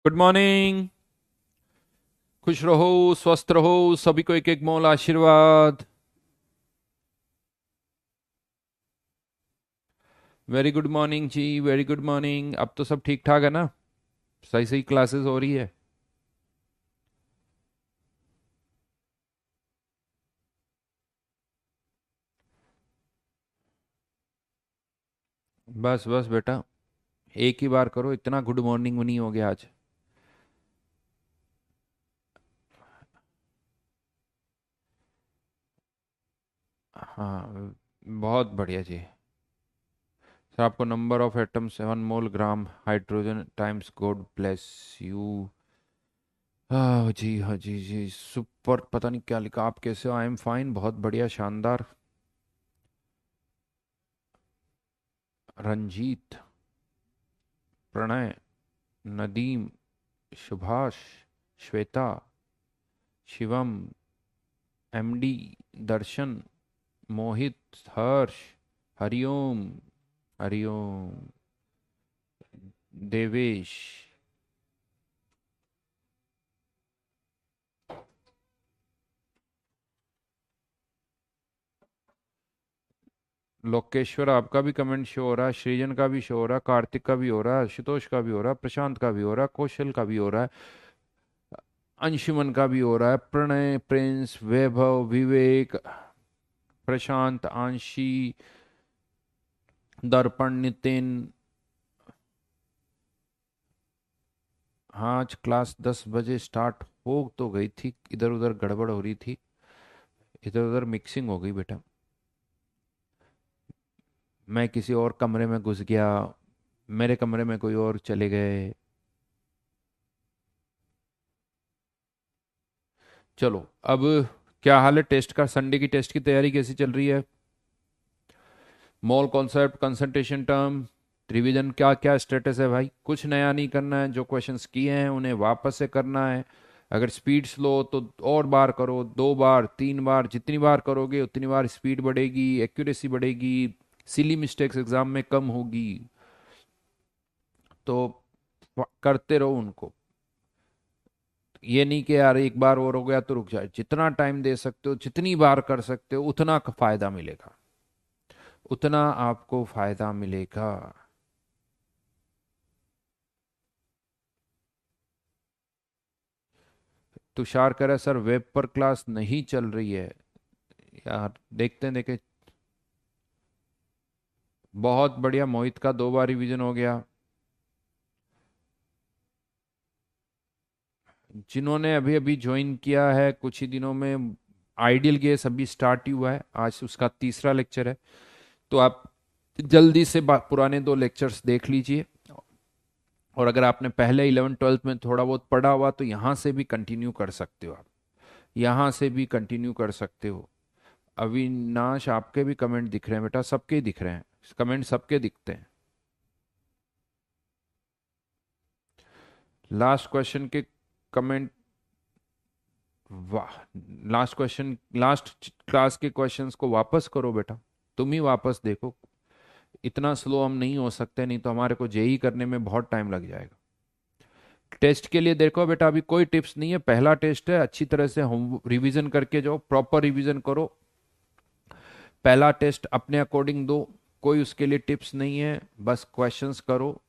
Good morning. खुश रहो, स्वस्थ रहो, सभी को एक एक मोल आशीर्वाद। वेरी गुड मॉर्निंग जी, वेरी गुड मॉर्निंग। अब तो सब ठीक ठाक है ना? सही सही क्लासेस हो रही है। बस बस बेटा, एक ही बार करो, इतना गुड मॉर्निंग नहीं हो गया आज। हाँ, बहुत बढ़िया जी। सर आपको number of atom 7 mole gram hydrogen times God bless you. हाँ जी, हाँ जी जी, सुपर। पता नहीं क्या लिखा, आप कैसे हो? आई एम फाइन, बहुत बढ़िया, शानदार। रंजीत, प्रणय, नदीम, सुभाष, श्वेता, शिवम, एमडी, दर्शन, मोहित, हर्ष, हरिओम, हरिओम, देवेश, लोकेश्वर, आपका भी कमेंट शो हो रहा है, सृजन का भी शो हो रहा है, कार्तिक का भी हो रहा है, आशुतोष का भी हो रहा है, प्रशांत का भी हो रहा है, कौशल का भी हो रहा है, अंशुमन का भी हो रहा है, प्रणय, प्रिंस, वैभव, विवेक, प्रशांत, आंशी, दर्पण, नितिन। हाँ, आज क्लास 10 बजे स्टार्ट हो तो गई थी, इधर उधर गड़बड़ हो रही थी, इधर उधर मिक्सिंग हो गई बेटा। मैं किसी और कमरे में घुस गया, मेरे कमरे में कोई और चले गए। चलो अब, क्या हाल है टेस्ट का? संडे की टेस्ट की तैयारी कैसी चल रही है? Mall concept, concentration term, revision, क्या क्या स्टेटस है भाई? कुछ नया नहीं करना है, जो क्वेश्चंस किए हैं उन्हें वापस से करना है। अगर स्पीड स्लो तो और बार करो, 2 बार 3 बार, जितनी बार करोगे उतनी बार स्पीड बढ़ेगी, एक्यूरेसी बढ़ेगी, सिली मिस्टेक्स एग्जाम में कम होगी। तो करते रहो उनको। ये नहीं कि यार एक बार और हो गया तो रुक जाए, जितना टाइम दे सकते हो, जितनी बार कर सकते हो, उतना फायदा मिलेगा, उतना आपको फायदा मिलेगा। तुषार कह रहा है सर वेब पर क्लास नहीं चल रही है। यार देखते हैं, देखे। बहुत बढ़िया, मोहित का 2 बार रिवीजन हो गया। जिन्होंने अभी अभी ज्वाइन किया है कुछ ही दिनों में, आइडियल गेस अभी स्टार्ट ही हुआ है, आज उसका तीसरा लेक्चर है। तो आप जल्दी से पुराने 2 लेक्चर्स देख लीजिए। और अगर आपने पहले 11 12 में थोड़ा बहुत पढ़ा हुआ तो यहाँ से भी कंटिन्यू कर सकते हो आप, यहाँ से भी कंटिन्यू कर सकते हो। अविनाश, आपके भी कमेंट दिख रहे हैं बेटा, सबके ही दिख रहे हैं, कमेंट सबके दिखते हैं। लास्ट क्वेश्चन के कमेंट, वाह। लास्ट क्वेश्चन, लास्ट क्लास के क्वेश्चंस को वापस करो बेटा, तुम ही वापस देखो। इतना स्लो हम नहीं हो सकते, नहीं तो हमारे को जेई करने में बहुत टाइम लग जाएगा। टेस्ट के लिए देखो बेटा, अभी कोई टिप्स नहीं है, पहला टेस्ट है, अच्छी तरह से हम रिवीजन करके जाओ, प्रॉपर रिवीजन करो। पहला टेस्ट अपने अकॉर्डिंग दो, कोई उसके लिए टिप्स नहीं है, बस क्वेश्चंस करो।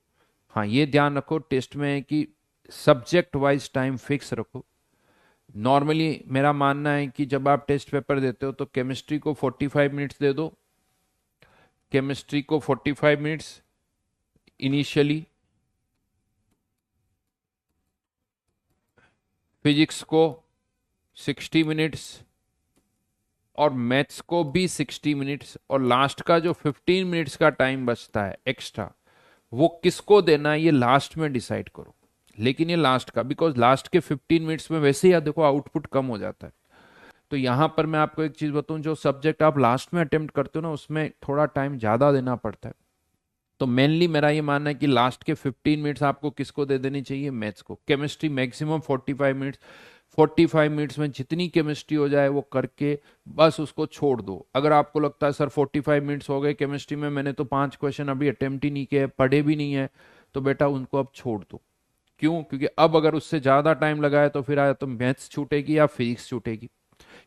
हाँ, ये ध्यान रखो टेस्ट में है कि सब्जेक्ट वाइज टाइम फिक्स रखो। नॉर्मली मेरा मानना है कि जब आप टेस्ट पेपर देते हो तो केमिस्ट्री को 45 मिनट्स दे दो, केमिस्ट्री को 45 मिनट्स इनिशियली, फिजिक्स को 60 मिनट्स, और मैथ्स को भी 60 मिनट्स, और लास्ट का जो 15 मिनट्स का टाइम बचता है एक्स्ट्रा, वो किसको देना है ये लास्ट में डिसाइड करो। लेकिन ये लास्ट का, बिकॉज लास्ट के 15 मिनट्स में वैसे ही देखो आउटपुट कम हो जाता है। तो यहां पर मैं आपको एक चीज बताऊं, जो सब्जेक्ट आप लास्ट में अटेम्प्ट करते हो ना, उसमें थोड़ा टाइम ज्यादा देना पड़ता है। तो मेनली मेरा ये मानना है कि लास्ट के 15 मिनट्स आपको किसको दे देनी चाहिए? मैथ्स को। केमिस्ट्री मैक्सिमम 45 मिनट्स, 45 मिनट्स में जितनी केमिस्ट्री हो जाए वो करके बस उसको छोड़ दो। अगर आपको लगता है सर 45 मिनट्स हो गए केमिस्ट्री में, मैंने तो 5 क्वेश्चन अभी अटेम्प्ट ही नहीं किए, पढ़े भी नहीं है, तो बेटा उनको अब छोड़ दो। क्यों? क्योंकि अब अगर उससे ज्यादा टाइम लगाए तो फिर या तो मैथ्स छूटेगी या फिजिक्स छूटेगी।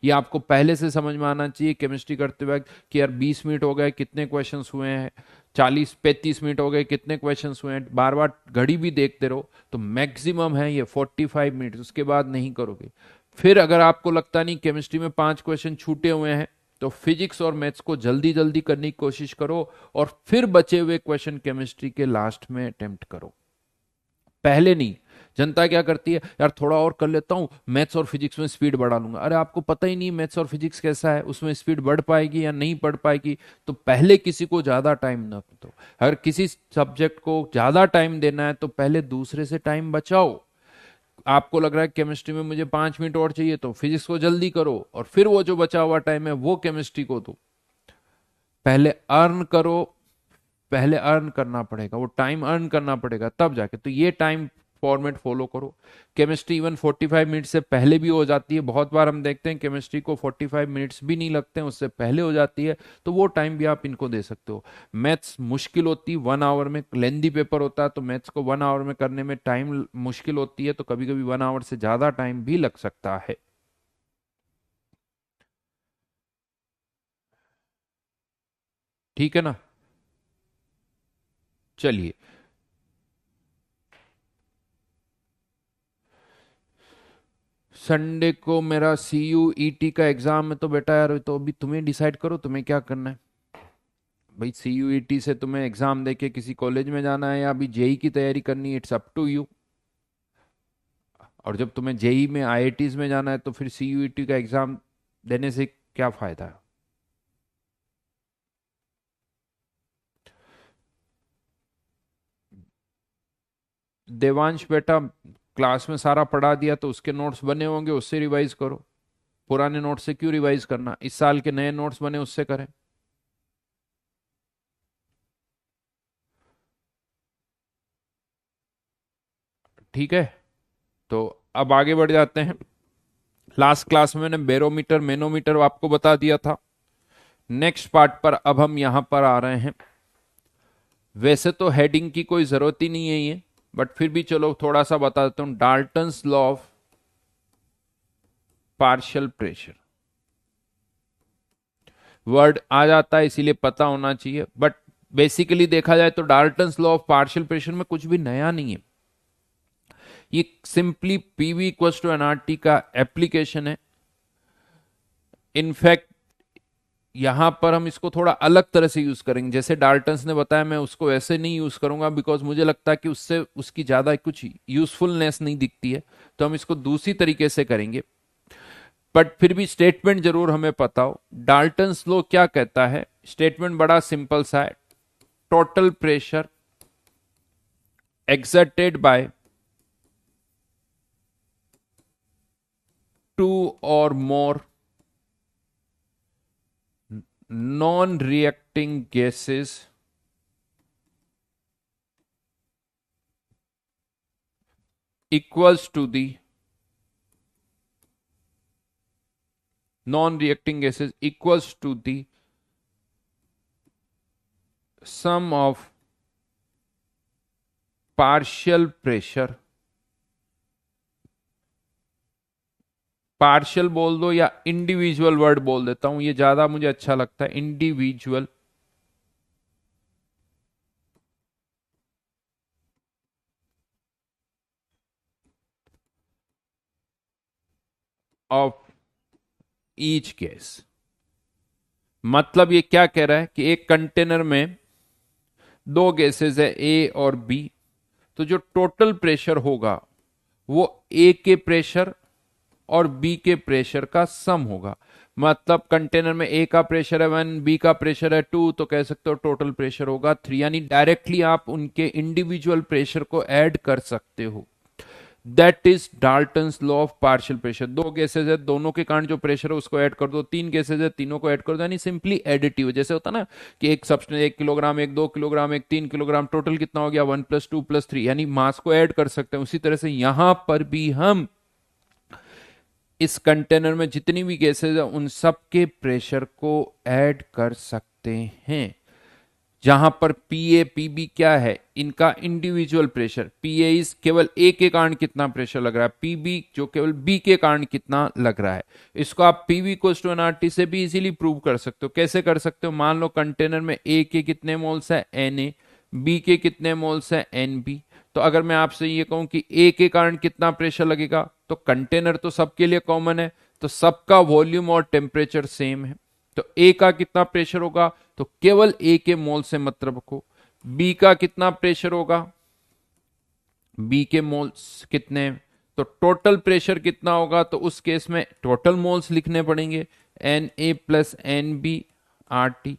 ये आपको पहले से समझ में आना चाहिए केमिस्ट्री करते वक्त कि यार 20 मिनट हो गए कितने क्वेश्चंस हुए हैं, 40-35 मिनट हो गए कितने क्वेश्चंस हुए हैं, बार बार घड़ी भी देखते रहो। तो मैक्सिमम है ये 45 मिनट, उसके बाद नहीं करोगे। फिर अगर आपको लगता नहीं केमिस्ट्री में 5 क्वेश्चन छूटे हुए हैं तो फिजिक्स और मैथ्स को जल्दी जल्दी करने की कोशिश करो और फिर बचे हुए क्वेश्चन केमिस्ट्री के लास्ट में अटेम्प्ट करो, पहले नहीं। जनता क्या करती है, यार थोड़ा और कर लेता हूं, मैथ्स और फिजिक्स में स्पीड बढ़ा लूंगा। अरे आपको पता ही नहीं मैथ्स और फिजिक्स कैसा है, उसमें स्पीड बढ़ पाएगी या नहीं बढ़ पाएगी। तो पहले किसी को ज्यादा टाइम ना दो। अगर किसी सब्जेक्ट को ज्यादा टाइम देना है तो पहले दूसरे से टाइम बचाओ। आपको लग रहा है केमिस्ट्री में मुझे 5 मिनट और चाहिए तो फिजिक्स को जल्दी करो और फिर वो जो बचा हुआ टाइम है वो केमिस्ट्री को दो। पहले अर्न करो, पहले अर्न करना पड़ेगा, वो टाइम अर्न करना पड़ेगा तब जाके। तो ये टाइम फॉर्मेट फॉलो करो। केमिस्ट्री इवन 45 मिनट से पहले भी हो जाती है, बहुत बार हम देखते हैं केमिस्ट्री को 45 मिनट्स भी नहीं लगते हैं, उससे पहले हो जाती है। तो वो टाइम भी आप इनको दे सकते हो। मैथ्स मुश्किल होती है 1 आवर में, लेंदी पेपर होता है तो मैथ्स को 1 आवर में करने में टाइम मुश्किल होती है, तो कभी कभी 1 आवर से ज्यादा टाइम भी लग सकता है। ठीक है ना? चलिए, संडे को मेरा CUET का एग्जाम है तो बेटा यार तो अभी तुम्हें डिसाइड करो तुम्हें क्या करना है। भाई CUET से तुम्हें एग्जाम देके किसी कॉलेज में जाना है या अभी जेई की तैयारी करनी है, इट्स अप टू यू। और जब तुम्हें जेई में IITs में जाना है तो फिर CUET का एग्जाम देने से क्या फायदा है? देवांश बेटा, क्लास में सारा पढ़ा दिया तो उसके नोट्स बने होंगे, उससे रिवाइज करो। पुराने नोट्स से क्यों रिवाइज करना, इस साल के नए नोट्स बने उससे करें। ठीक है, तो अब आगे बढ़ जाते हैं। लास्ट क्लास में मैंने बैरोमीटर मैनोमीटर आपको बता दिया था। नेक्स्ट पार्ट पर अब हम यहां पर आ रहे हैं। वैसे तो हेडिंग की कोई जरूरत ही नहीं है ये, बट फिर भी चलो थोड़ा सा बता देता हूं। Dalton's law of partial pressure, word आ जाता है इसीलिए पता होना चाहिए, बट बेसिकली देखा जाए तो Dalton's law of partial pressure में कुछ भी नया नहीं है। ये simply PV equals to NRT का एप्लीकेशन है। इनफैक्ट यहां पर हम इसको थोड़ा अलग तरह से यूज करेंगे, जैसे डाल्टन्स ने बताया मैं उसको ऐसे नहीं यूज करूंगा बिकॉज मुझे लगता है कि उससे उसकी ज्यादा कुछ यूजफुलनेस नहीं दिखती है। तो हम इसको दूसरी तरीके से करेंगे, बट फिर भी स्टेटमेंट जरूर हमें पता हो। डाल्टन्स लॉ क्या कहता है? स्टेटमेंट बड़ा सिंपल सा है। Total pressure exerted by two or more non-reacting gases equals to the non-reacting gases equals to the sum of partial pressure, partial बोल दो या इंडिविजुअल वर्ड बोल देता हूं, ये ज्यादा मुझे अच्छा लगता है, इंडिविजुअल ऑफ ईच गैस। मतलब ये क्या कह रहा है कि एक कंटेनर में दो गैसेस है ए और बी, तो जो टोटल प्रेशर होगा वो ए के प्रेशर और बी के प्रेशर का सम होगा। मतलब कंटेनर में ए का प्रेशर है 1, बी का प्रेशर है 2, तो कह सकते हो टोटल प्रेशर होगा 3। यानी डायरेक्टली आप उनके इंडिविजुअल प्रेशर को ऐड कर सकते हो। That is Dalton's law of partial pressure. दो गैसेज है, दोनों के कारण जो प्रेशर है उसको ऐड कर दो। तीन गैसेज है, तीनों को ऐड कर दो। यानी सिंपली एडिटिव, जैसे होता ना कि एक सब्सटेंस 1 किलोग्राम, एक 2 किलोग्राम, एक 3 किलोग्राम, टोटल कितना हो गया 1 + 2 + 3, यानी मास को ऐड कर सकते हैं। उसी तरह से यहां पर भी हम इस कंटेनर में जितनी भी गैसेज है उन सब के प्रेशर को ऐड कर सकते हैं। जहां पर पी ए पी बी क्या है, इनका इंडिविजुअल प्रेशर। पी ए इस केवल ए के कारण कितना प्रेशर लग रहा है, पी बी जो केवल बी के कारण कितना लग रहा है। इसको आप पी वी कोस टू एन आर टी से भी इजीली प्रूव कर सकते हो। कैसे कर सकते हो, मान लो कंटेनर में ए के कितने मोल्स है, एन ए, बी के कितने मोल्स है, एन बी। तो अगर मैं आपसे ये कहूं कि ए के कारण कितना प्रेशर लगेगा, तो कंटेनर तो सबके लिए कॉमन है, तो सबका वॉल्यूम और टेम्परेचर सेम है। तो ए का कितना प्रेशर होगा, तो केवल ए के मोल से मतलब रखो। बी का कितना प्रेशर होगा, बी के मोल्स कितने, तो टोटल प्रेशर कितना होगा, तो उस केस में टोटल मोल्स लिखने पड़ेंगे, N A plus N B R T.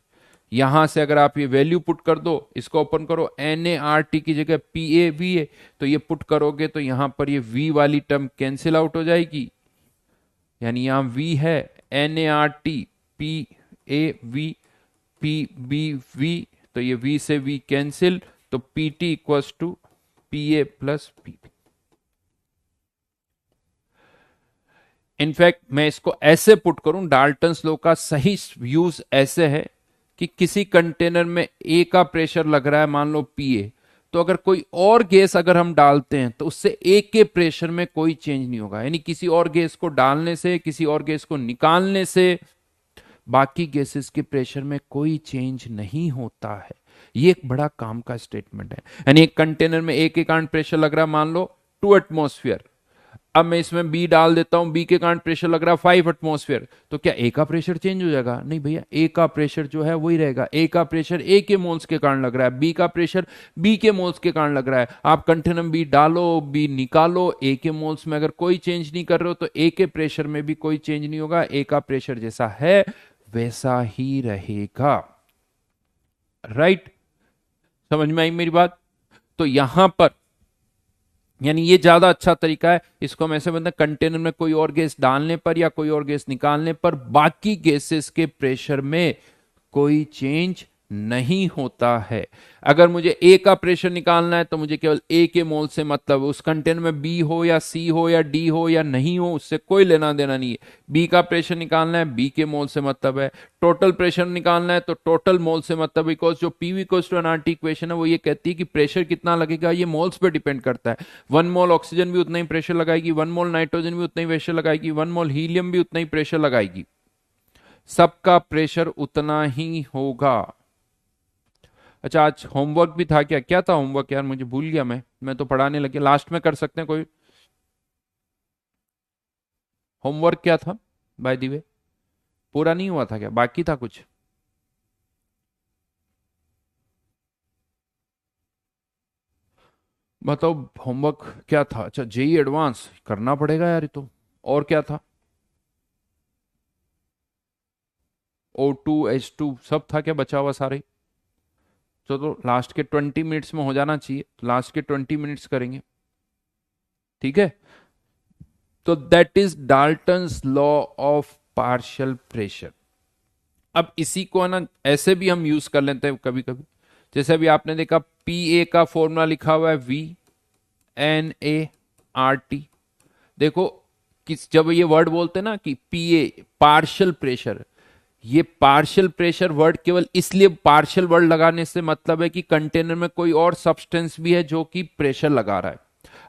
यहां से अगर आप ये वैल्यू पुट कर दो, इसको ओपन करो, एन ए आर टी की जगह पी ए वी ए, तो ये पुट करोगे तो यहां पर ये वी वाली टर्म कैंसिल आउट हो जाएगी, यानी यहां वी है, N A R T P A V P B V, तो ये वी से वी कैंसिल, तो P T equals to P A plus P B. In fact मैं इसको ऐसे पुट करूं, डाल्टन्स लॉ का सही यूज ऐसे है कि किसी कंटेनर में ए का प्रेशर लग रहा है, मान लो पी ए, तो अगर कोई और गैस अगर हम डालते हैं तो उससे ए के प्रेशर में कोई चेंज नहीं होगा। यानी किसी और गैस को डालने से, किसी और गैस को निकालने से बाकी गैसेस के प्रेशर में कोई चेंज नहीं होता है। ये एक बड़ा काम का स्टेटमेंट है। यानी एक कंटेनर में ए के कारण प्रेशर लग रहा है मान लो 2 एटमॉस्फेयर, अब मैं इसमें बी डाल देता हूं, बी के कारण प्रेशर लग रहा है 5 एटमॉस्फेयर, तो क्या ए का प्रेशर चेंज हो जाएगा? नहीं भैया, ए का प्रेशर जो है वही रहेगा। ए का प्रेशर ए के मोल्स के कारण लग रहा है, बी का प्रेशर बी के मोल्स के कारण लग रहा है। आप कंटेनर में बी डालो, बी निकालो, ए के मोल्स में अगर कोई चेंज नहीं कर रहे हो तो ए के प्रेशर में भी कोई चेंज नहीं होगा। ए का प्रेशर जैसा है वैसा ही रहेगा। राइट, समझ में आई मेरी बात? तो यहां पर यानी ये ज्यादा अच्छा तरीका है। इसको हम ऐसे बोलते हैं, कंटेनर में कोई और गैस डालने पर या कोई और गैस निकालने पर बाकी गैसेस के प्रेशर में कोई चेंज नहीं होता है। अगर मुझे ए का प्रेशर निकालना है तो मुझे केवल ए के मोल से मतलब, उस कंटेनर में बी हो या सी हो या डी हो या नहीं हो, उससे कोई लेना देना नहीं है। बी का प्रेशर निकालना है, बी के मोल से मतलब है। टोटल प्रेशर निकालना है तो टोटल मोल से मतलब, बिकॉज जो PV equals to NRT equation है वो ये कहती है कि प्रेशर कितना लगेगा ये मोल्स पे डिपेंड करता है। 1 मोल ऑक्सीजन भी उतना ही प्रेशर लगाएगी, 1 मोल नाइट्रोजन भी उतना ही प्रेशर लगाएगी, 1 मोल हीलियम भी उतना ही प्रेशर लगाएगी। सबका प्रेशर उतना ही होगा। अच्छा, आज होमवर्क भी था क्या? क्या था होमवर्क यार, मुझे भूल गया। मैं तो पढ़ाने लगे। लास्ट में कर सकते हैं कोई होमवर्क? क्या था बाय द वे? पूरा नहीं हुआ था क्या, बाकी था कुछ? बताओ होमवर्क क्या था। अच्छा, जेई एडवांस करना पड़ेगा यार ये तो। और क्या था? O2 H2 सब था क्या बचा हुआ सारे? चलो लास्ट के 20 मिनट्स में हो जाना चाहिए, लास्ट के 20 मिनट्स करेंगे, ठीक है? तो that is Dalton's law of partial pressure. अब इसी को है ना ऐसे भी हम यूज कर लेते हैं कभी कभी। जैसे अभी आपने देखा पी ए का फॉर्मूला लिखा हुआ है VNART। देखो किस, जब ये वर्ड बोलते हैं ना कि पी ए पार्शियल प्रेशर, ये पार्शियल प्रेशर वर्ड केवल इसलिए पार्शियल वर्ड लगाने से मतलब है कि कंटेनर में कोई और सब्सटेंस भी है जो कि प्रेशर लगा रहा है।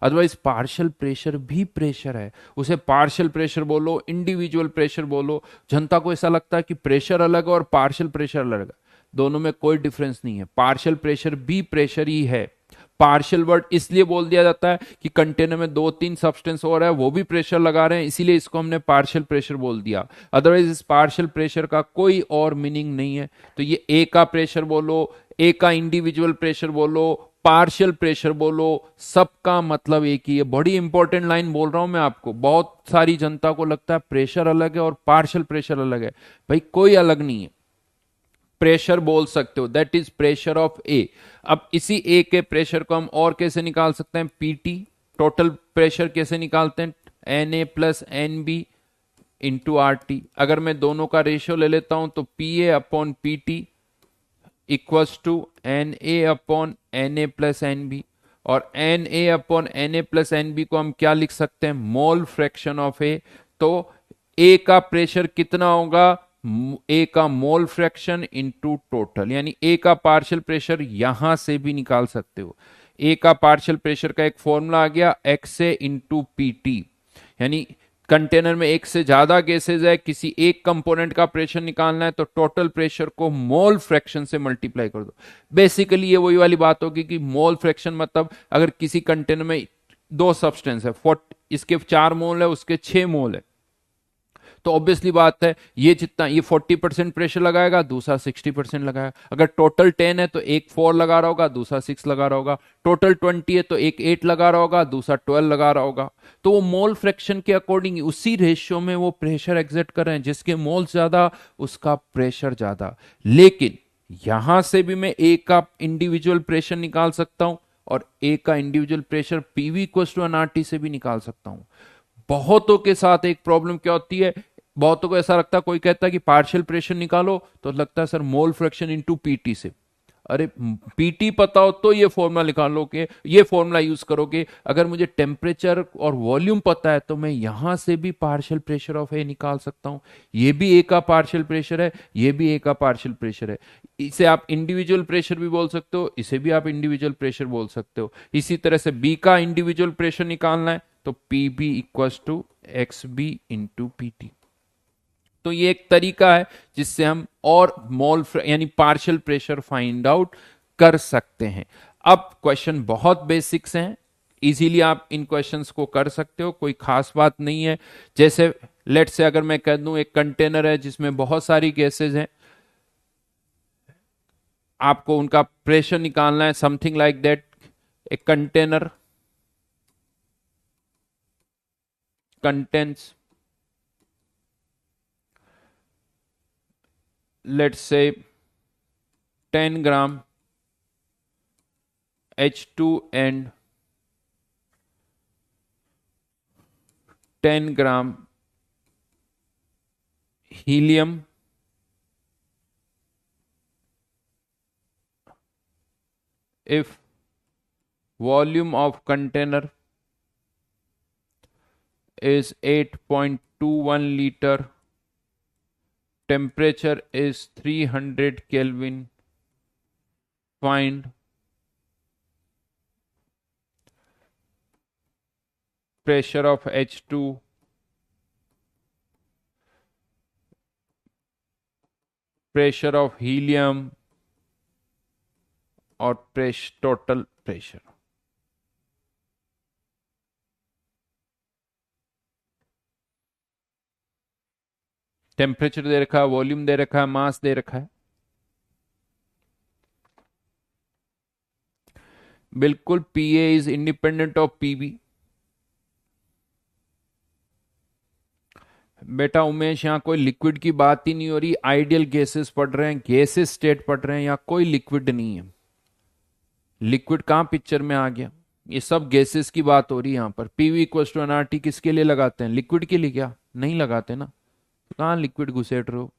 अदरवाइज पार्शियल प्रेशर भी प्रेशर है, उसे पार्शियल प्रेशर बोलो, इंडिविजुअल प्रेशर बोलो। जनता को ऐसा लगता है कि प्रेशर अलग है और पार्शियल प्रेशर अलग है, दोनों में कोई डिफरेंस नहीं है। पार्शियल प्रेशर भी प्रेशर ही है। पार्शियल वर्ड इसलिए बोल दिया जाता है कि कंटेनर में 2-3 सब्सटेंस और है, वो भी प्रेशर लगा रहे हैं, इसीलिए इसको हमने पार्शियल प्रेशर बोल दिया। अदरवाइज इस पार्शियल प्रेशर का कोई और मीनिंग नहीं है। तो ये ए का प्रेशर बोलो, ए का इंडिविजुअल प्रेशर बोलो, पार्शियल प्रेशर बोलो, सबका मतलब एक ही है। बड़ी इंपॉर्टेंट लाइन बोल रहा हूं मैं आपको। बहुत सारी जनता को लगता है प्रेशर अलग है और पार्शियल प्रेशर अलग है। भाई कोई अलग नहीं है, प्रेशर बोल सकते हो, दैट इज प्रेशर ऑफ ए। अब इसी ए के प्रेशर को हम और कैसे निकाल सकते हैं? पीटी, टोटल प्रेशर कैसे निकालते हैं? Na plus N B into R T. अगर मैं दोनों का रेशियो ले लेता हूं तो P A upon P T equals to N A upon N A plus N B. और N A upon N A plus N B को हम क्या लिख सकते हैं? Mole fraction of A. तो ए का प्रेशर कितना होगा? ए का मोल फ्रैक्शन इनटू टोटल, यानी ए का पार्शियल प्रेशर यहां से भी निकाल सकते हो। ए का पार्शियल प्रेशर का एक फॉर्मूला आ गया एक्स ए इंटू पी टी, यानी कंटेनर में एक से ज्यादा गैसेज है, किसी एक कंपोनेंट का प्रेशर निकालना है तो टोटल प्रेशर को मोल फ्रैक्शन से मल्टीप्लाई कर दो। बेसिकली ये वही वाली बात होगी कि मोल फ्रैक्शन मतलब अगर किसी कंटेनर में दो सब्सटेंस है, इसके 4 मोल है उसके 6 मोल है, तो ऑब्वियसली बात है ये जितना ये 40% प्रेशर लगाएगा, दूसरा 60% लगाएगा। अगर टोटल 10 है तो एक 4 लगा रहा होगा, दूसरा 6 लगा रहा होगा। टोटल 20 है तो एक 8 लगा रहा होगा, दूसरा 12 लगा रहा होगा। तो वो मोल फ्रैक्शन के अकॉर्डिंग उसी रेशियो में वो प्रेशर एग्जर्ट कर रहे हैं, जिसके मोल ज्यादा उसका प्रेशर ज्यादा। लेकिन यहां से भी मैं ए का इंडिविजुअल प्रेशर निकाल सकता हूं और ए का individual pressure PV equal to NRT से भी निकाल सकता हूं। बहुतों के साथ एक प्रॉब्लम क्या होती है, बहुतों को ऐसा लगता है, कोई कहता है कि पार्शियल प्रेशर निकालो तो लगता है sir mole fraction into PT से। अरे पीटी पता हो तो ये फॉर्मूला निकालोगे, ये फॉर्मूला यूज करोगे। अगर मुझे टेम्परेचर और वॉल्यूम पता है तो मैं यहां से भी पार्शियल प्रेशर ऑफ ए निकाल सकता हूं। ये भी ए का पार्शियल प्रेशर है, ये भी ए का पार्शियल प्रेशर है। इसे आप इंडिविजुअल प्रेशर भी बोल सकते हो, इसे भी आप इंडिविजुअल प्रेशर बोल सकते हो। इसी तरह से बी का इंडिविजुअल प्रेशर निकालना है तो P B equal to X B into P T. तो ये एक तरीका है जिससे हम और मोल यानी पार्शियल प्रेशर फाइंड आउट कर सकते हैं। अब क्वेश्चन बहुत बेसिक्स हैं, इजीली आप इन क्वेश्चंस को कर सकते हो, कोई खास बात नहीं है। जैसे लेट से अगर मैं कह दूं एक कंटेनर है जिसमें बहुत सारी गैसेज हैं, आपको उनका प्रेशर निकालना है, समथिंग लाइक दैट। एक container contents let's say 10 gram H2 and 10 gram helium if volume of container is 8.21 liter, temperature is 300 Kelvin, find pressure of H2, pressure of helium और टोटल प्रेशर। टेम्परेचर दे रखा है, volume दे रखा है, मास दे रखा है। बिल्कुल पीए is independent of PB. बेटा उमेश यहाँ कोई लिक्विड की बात ही नहीं हो रही, आइडियल गैसेस पढ़ रहे हैं, गैसेस स्टेट पढ़ रहे हैं, यहाँ कोई लिक्विड नहीं है। लिक्विड कहाँ पिक्चर में आ गया, ये सब गैसेस की बात हो रही है यहाँ पर। पीवी इक्वल टू एनआरटी किसके लिए लगाते हैं, लिक्विड के लिए? क्या नहीं लगाते ना, तो कहाँ लिक्विड घुसेड़ रहे हो।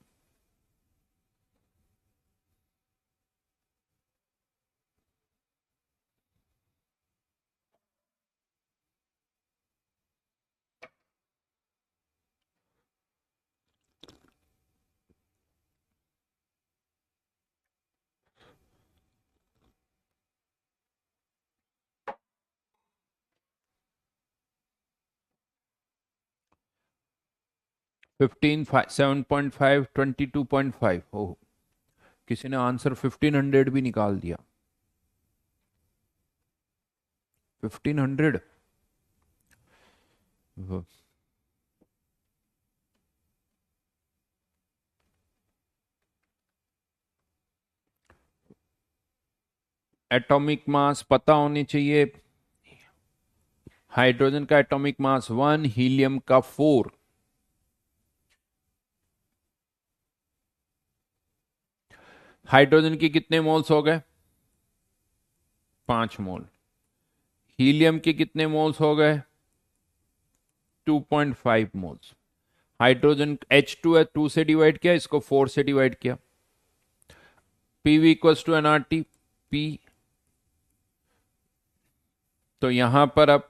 फिफ्टीन 7.5 22.5 हो, किसी ने आंसर 1500 भी निकाल दिया। 1500 एटॉमिक मास पता होनी चाहिए। हाइड्रोजन का एटॉमिक मास 1, हीलियम का 4। हाइड्रोजन के कितने मोल्स हो गए? 5 मोल। हीलियम के कितने मोल्स हो गए? 2.5 मोल्स। हाइड्रोजन H2 है, 2 से डिवाइड किया, इसको 4 से डिवाइड किया। PV equals to NRT P. तो यहां पर अब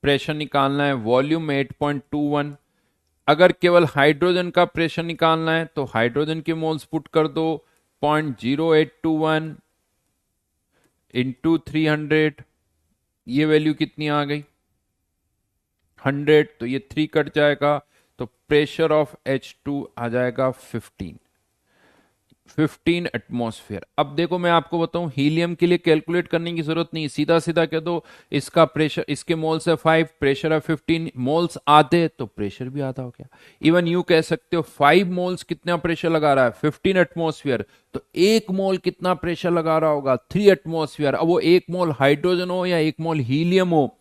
प्रेशर निकालना है, वॉल्यूम 8.21, अगर केवल हाइड्रोजन का प्रेशर निकालना है तो हाइड्रोजन के मोल्स पुट कर दो, 0.0821 इंटू 300, ये वैल्यू कितनी आ गई 100, तो ये 3 कट जाएगा, तो प्रेशर ऑफ H2 आ जाएगा 15 एटमॉस्फेयर। अब देखो मैं आपको बताऊं, हीलियम के लिए कैलकुलेट करने की जरूरत नहीं, सीधा सीधा कह दो इसका प्रेशर, इसके मोल्स है 5, प्रेशर है 15, मोल्स आधे तो प्रेशर भी आधा हो गया। इवन यू कह सकते हो 5 मोल्स कितना प्रेशर लगा रहा है 15 एटमॉस्फेयर, तो एक मोल कितना प्रेशर लगा रहा होगा 3 एटमॉस्फेयर। अब वो एक मोल हाइड्रोजन हो या एक मोल हीलियम हो,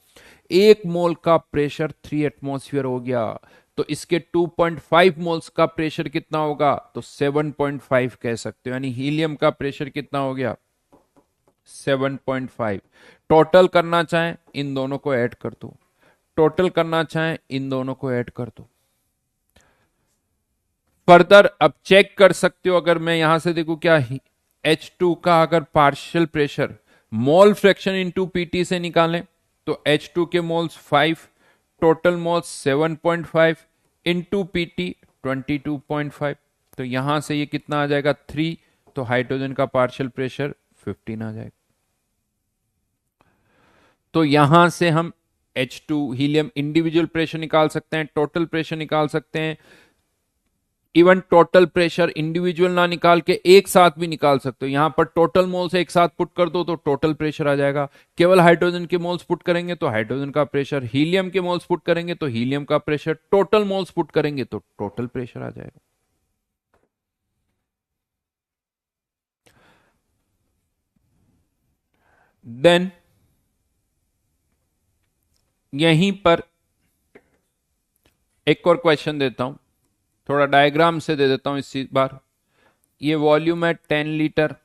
एक मोल का प्रेशर 3 एटमॉस्फेयर हो गया, तो इसके 2.5 मोल्स का प्रेशर कितना होगा, तो 7.5 कह सकते हो, यानी हीलियम का प्रेशर कितना हो गया 7.5। टोटल करना चाहें इन दोनों को ऐड कर दो, टोटल करना चाहें इन दोनों को ऐड कर दो। फर्दर अब चेक कर सकते हो, अगर मैं यहां से देखूं क्या H2 का अगर partial pressure mole fraction into PT से निकालें तो H2 के moles 5, total moles 7.5 into PT 22.5, तो यहां से ये कितना आ जाएगा 3, तो हाइड्रोजन का पार्शियल प्रेशर 15 आ जाएगा। तो यहां से हम H2 हीलियम इंडिविजुअल प्रेशर निकाल सकते हैं, टोटल प्रेशर निकाल सकते हैं, इवन टोटल प्रेशर इंडिविजुअल ना निकाल के एक साथ भी निकाल सकते हो। यहां पर टोटल मोल्स एक साथ पुट कर दो तो टोटल प्रेशर आ जाएगा, केवल हाइड्रोजन के मोल्स पुट करेंगे तो हाइड्रोजन का प्रेशर, हीलियम के मोल्स पुट करेंगे तो हीलियम का प्रेशर, टोटल मोल्स पुट करेंगे तो टोटल प्रेशर आ जाएगा। देन यहीं पर एक और क्वेश्चन देता हूं, थोड़ा डायग्राम से दे देता हूं इस बार। ये वॉल्यूम है 10 लीटर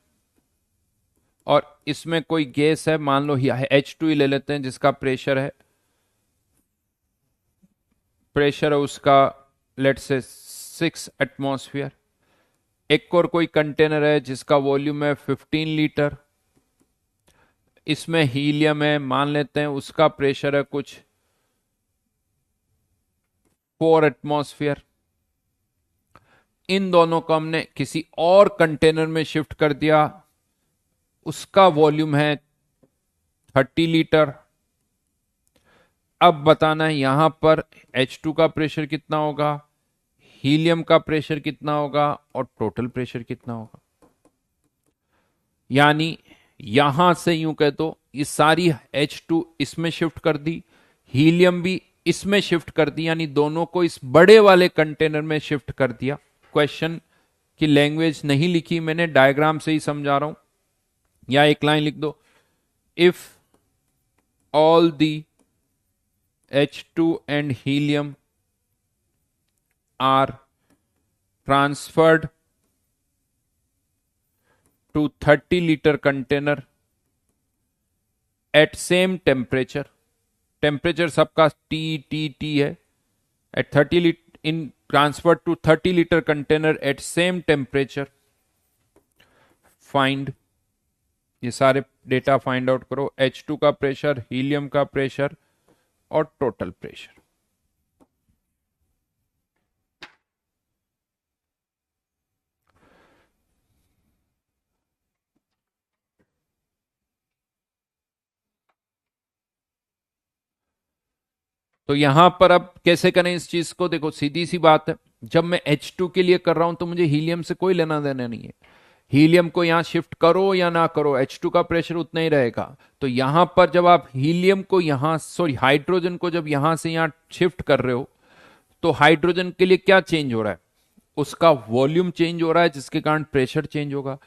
और इसमें कोई गैस है, मान लो H2 ही ले लेते हैं, जिसका प्रेशर है, प्रेशर है उसका लेट से 6 एटमॉस्फेयर। एक और कोई कंटेनर है जिसका वॉल्यूम है 15 लीटर, इसमें हीलियम है, मान लेते हैं उसका प्रेशर है कुछ 4 एटमॉस्फेयर। इन दोनों को हमने किसी और कंटेनर में शिफ्ट कर दिया, उसका वॉल्यूम है 30 लीटर। अब बताना है यहां पर H2 का प्रेशर कितना होगा, हीलियम का प्रेशर कितना होगा और टोटल प्रेशर कितना होगा। यानी यहां से यूं कह दो ये सारी H2 इसमें शिफ्ट कर दी, हीलियम भी इसमें शिफ्ट कर दी, यानी दोनों को इस बड़े वाले कंटेनर में शिफ्ट कर दिया। क्वेश्चन की लैंग्वेज नहीं लिखी मैंने, डायग्राम से ही समझा रहा हूं, या एक लाइन लिख दो, if all the H2 and helium are transferred to 30 liter container at same temperature, temperature सबका T है, at 30 lit in transferred to 30 liter container at same temperature, find, ये सारे डेटा फाइंड आउट करो, H2 का pressure, helium का pressure और total pressure. तो यहां पर अब कैसे करें इस चीज को, देखो सीधी सी बात है, जब मैं H2 के लिए कर रहा हूं तो मुझे हीलियम से कोई लेना देना नहीं है, हीलियम को यहां शिफ्ट करो या ना करो H2 का प्रेशर उतना ही रहेगा। तो यहां पर जब आप हीलियम को यहां, सॉरी हाइड्रोजन को जब यहां से यहां शिफ्ट कर रहे हो तो हाइड्रोजन के लिए क्या चेंज हो रहा है, उसका वॉल्यूम चेंज हो रहा है, जिसके कारण प्रेशर चेंज होगा।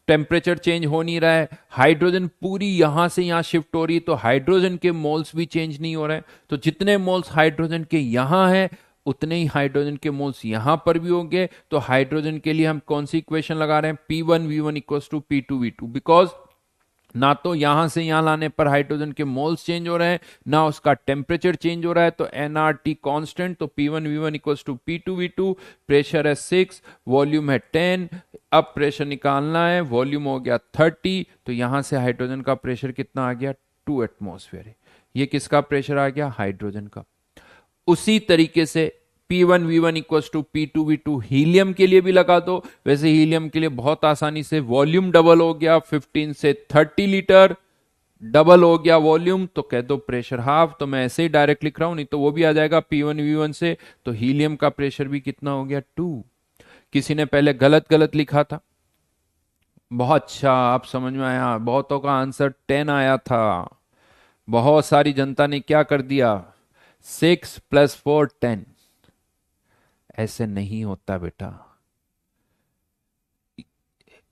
टेम्परेचर चेंज हो नहीं रहा है, हाइड्रोजन पूरी यहां से यहां शिफ्ट हो रही है, तो हाइड्रोजन के मोल्स भी चेंज नहीं हो रहे हैं। तो जितने मोल्स हाइड्रोजन के यहां है उतने ही हाइड्रोजन के मोल्स यहां पर भी होंगे। तो हाइड्रोजन के लिए हम कौन सी इक्वेशन लगा रहे हैं, P1V1 equals to P2V2, because ना तो यहां से यहां लाने पर हाइड्रोजन के मोल्स चेंज हो रहे हैं, ना उसका टेम्परेचर चेंज हो रहा है, तो nRT कांस्टेंट, तो P1V1 equals to P2V2, pressure है 6, वॉल्यूम है 10, अब प्रेशर निकालना है, वॉल्यूम हो गया 30, तो यहां से हाइड्रोजन का प्रेशर कितना आ गया 2 एटमॉस्फेयर है। ये किसका प्रेशर आ गया, हाइड्रोजन का। उसी तरीके से P1V1 equals to P2V2 helium के लिए भी लगा दो। वैसे हीलियम के लिए बहुत आसानी से वॉल्यूम डबल हो गया 15 से 30 लीटर, डबल हो गया वॉल्यूम तो कह दो प्रेशर हाफ। तो मैं ऐसे ही डायरेक्ट लिख रहा हूं, नहीं तो वो भी आ जाएगा P1V1 से। तो हीलियम का प्रेशर भी कितना हो गया 2। किसी ने पहले गलत गलत लिखा था। बहुत अच्छा, आप समझ में आया। बहुतों का आंसर 10 आया था। बहुत सारी जनता ने क्या कर दिया 6 + 4 10। ऐसे नहीं होता बेटा।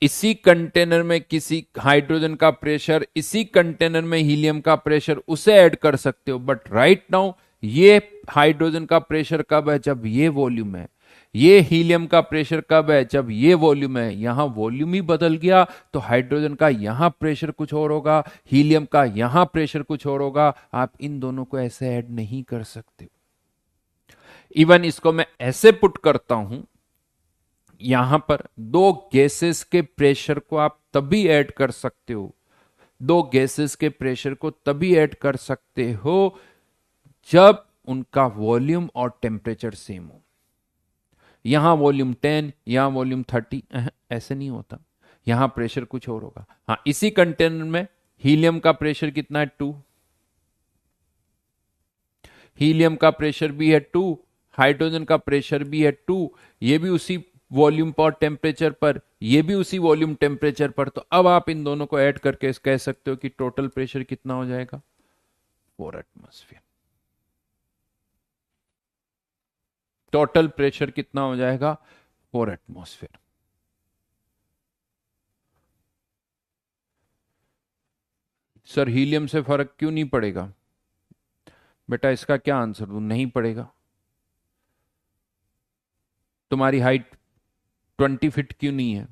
इसी कंटेनर में किसी हाइड्रोजन का प्रेशर, इसी कंटेनर में हीलियम का प्रेशर, उसे ऐड कर सकते हो। बट राइट नाउ ये हाइड्रोजन का प्रेशर कब है, जब ये वॉल्यूम है। ये हीलियम का प्रेशर कब है, जब ये वॉल्यूम है। यहां वॉल्यूम ही बदल गया तो हाइड्रोजन का यहां प्रेशर कुछ और होगा, हीलियम का यहां प्रेशर कुछ और होगा। आप इन दोनों को ऐसे ऐड नहीं कर सकते। इवन इसको मैं ऐसे पुट करता हूं, यहां पर दो गैसेस के प्रेशर को आप तभी ऐड कर सकते हो, दो गैसेस के प्रेशर को तभी ऐड कर सकते हो जब उनका वॉल्यूम और टेम्परेचर सेम हो। यहां वॉल्यूम 10, यहां वॉल्यूम 30, ऐसे नहीं होता। यहां प्रेशर कुछ और होगा। हाँ, इसी कंटेनर में हीलियम का प्रेशर कितना है 2, हीलियम का प्रेशर भी है 2, हाइड्रोजन का प्रेशर भी है 2। ये भी उसी वॉल्यूम पर टेम्परेचर पर, ये भी उसी वॉल्यूम टेम्परेचर पर। तो अब आप इन दोनों को ऐड करके कह सकते हो कि टोटल प्रेशर कितना हो जाएगा 4 एटमॉस्फेयर। टोटल प्रेशर कितना हो जाएगा 4 एटमॉस्फेयर। सर हीलियम से फर्क क्यों नहीं पड़ेगा? बेटा इसका क्या आंसर दूं? नहीं पड़ेगा। तुम्हारी हाइट 20 फीट क्यों नहीं है?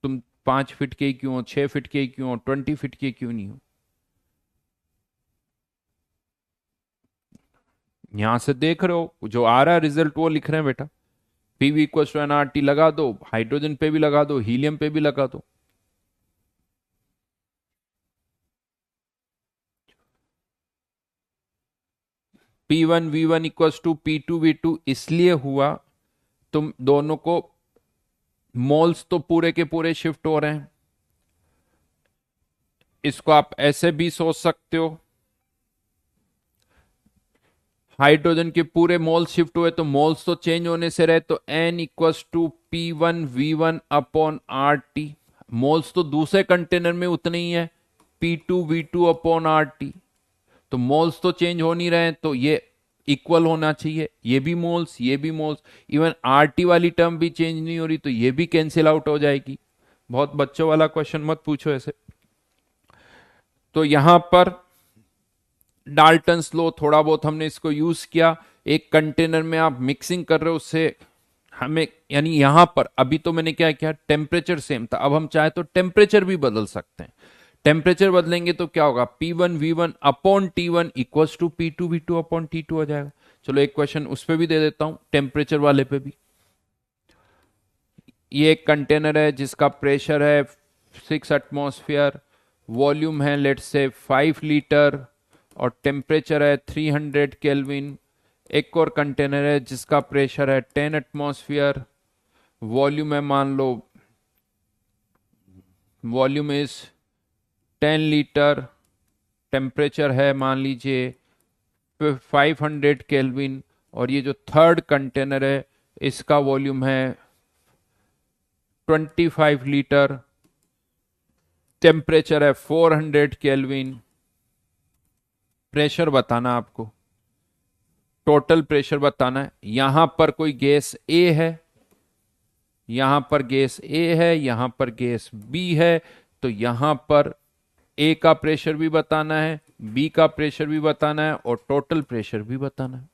तुम 5 फीट के ही क्यों हो, 6 फीट के ही क्यों हो, 20 फीट के क्यों नहीं हो? यहां से देख रहे हो जो आ रहा है रिजल्ट वो लिख रहे हैं बेटा। पीवी इक्वल टू एनआरटी लगा दो, हाइड्रोजन पे भी लगा दो, हीलियम पे भी लगा दो। P1V1 इक्वल टू P2V2 इसलिए हुआ, तुम दोनों को मोल्स तो पूरे के पूरे शिफ्ट हो रहे हैं। इसको आप ऐसे भी सोच सकते हो, हाइड्रोजन के पूरे मोल्स शिफ्ट हुए तो मोल्स तो चेंज होने से रहे। तो N equals to P1V1/RT। Moles तो दूसरे कंटेनर में उतने ही है, P2V2/RT। तो मोल्स तो चेंज हो नहीं रहे हैं, तो ये इक्वल होना चाहिए। ये भी मोल्स, ये भी मोल्स। इवन RT वाली टर्म भी चेंज नहीं हो रही, तो ये भी कैंसिल आउट हो जाएगी। बहुत बच्चों वाला क्वेश्चन मत पूछो ऐसे। तो यहां पर डाल्टन्स लॉ थोड़ा बहुत हमने इसको यूज किया। एक कंटेनर में आप मिक्सिंग कर रहे हो, उससे हमें, यानी यहां पर अभी तो मैंने क्या किया, टेम्परेचर सेम था। अब हम चाहे तो टेम्परेचर भी बदल सकते हैं। टेम्परेचर बदलेंगे तो क्या होगा, P1V1/T1 इक्वल्स टू P2V2/T2 हो जाएगा। चलो एक क्वेश्चन उस पर भी दे देता हूं, टेम्परेचर वाले पे भी। ये एक कंटेनर है जिसका प्रेशर है 6 एटमॉस्फेयर, वॉल्यूम है लेट्स से 5 लीटर और टेम्परेचर है 300 केल्विन। एक और कंटेनर है जिसका प्रेशर है 10 एटमॉस्फेयर, वॉल्यूम है मान लो, वॉल्यूम इज 10 लीटर, टेम्परेचर है मान लीजिए 500 केल्विन। और ये जो थर्ड कंटेनर है इसका वॉल्यूम है 25 लीटर, टेम्परेचर है 400 केल्विन। प्रेशर बताना आपको, टोटल प्रेशर बताना है। यहां पर कोई गैस ए है, यहां पर गैस ए है, यहां पर गैस बी है। तो यहां पर ए का प्रेशर भी बताना है, बी का प्रेशर भी बताना है और टोटल प्रेशर भी बताना है।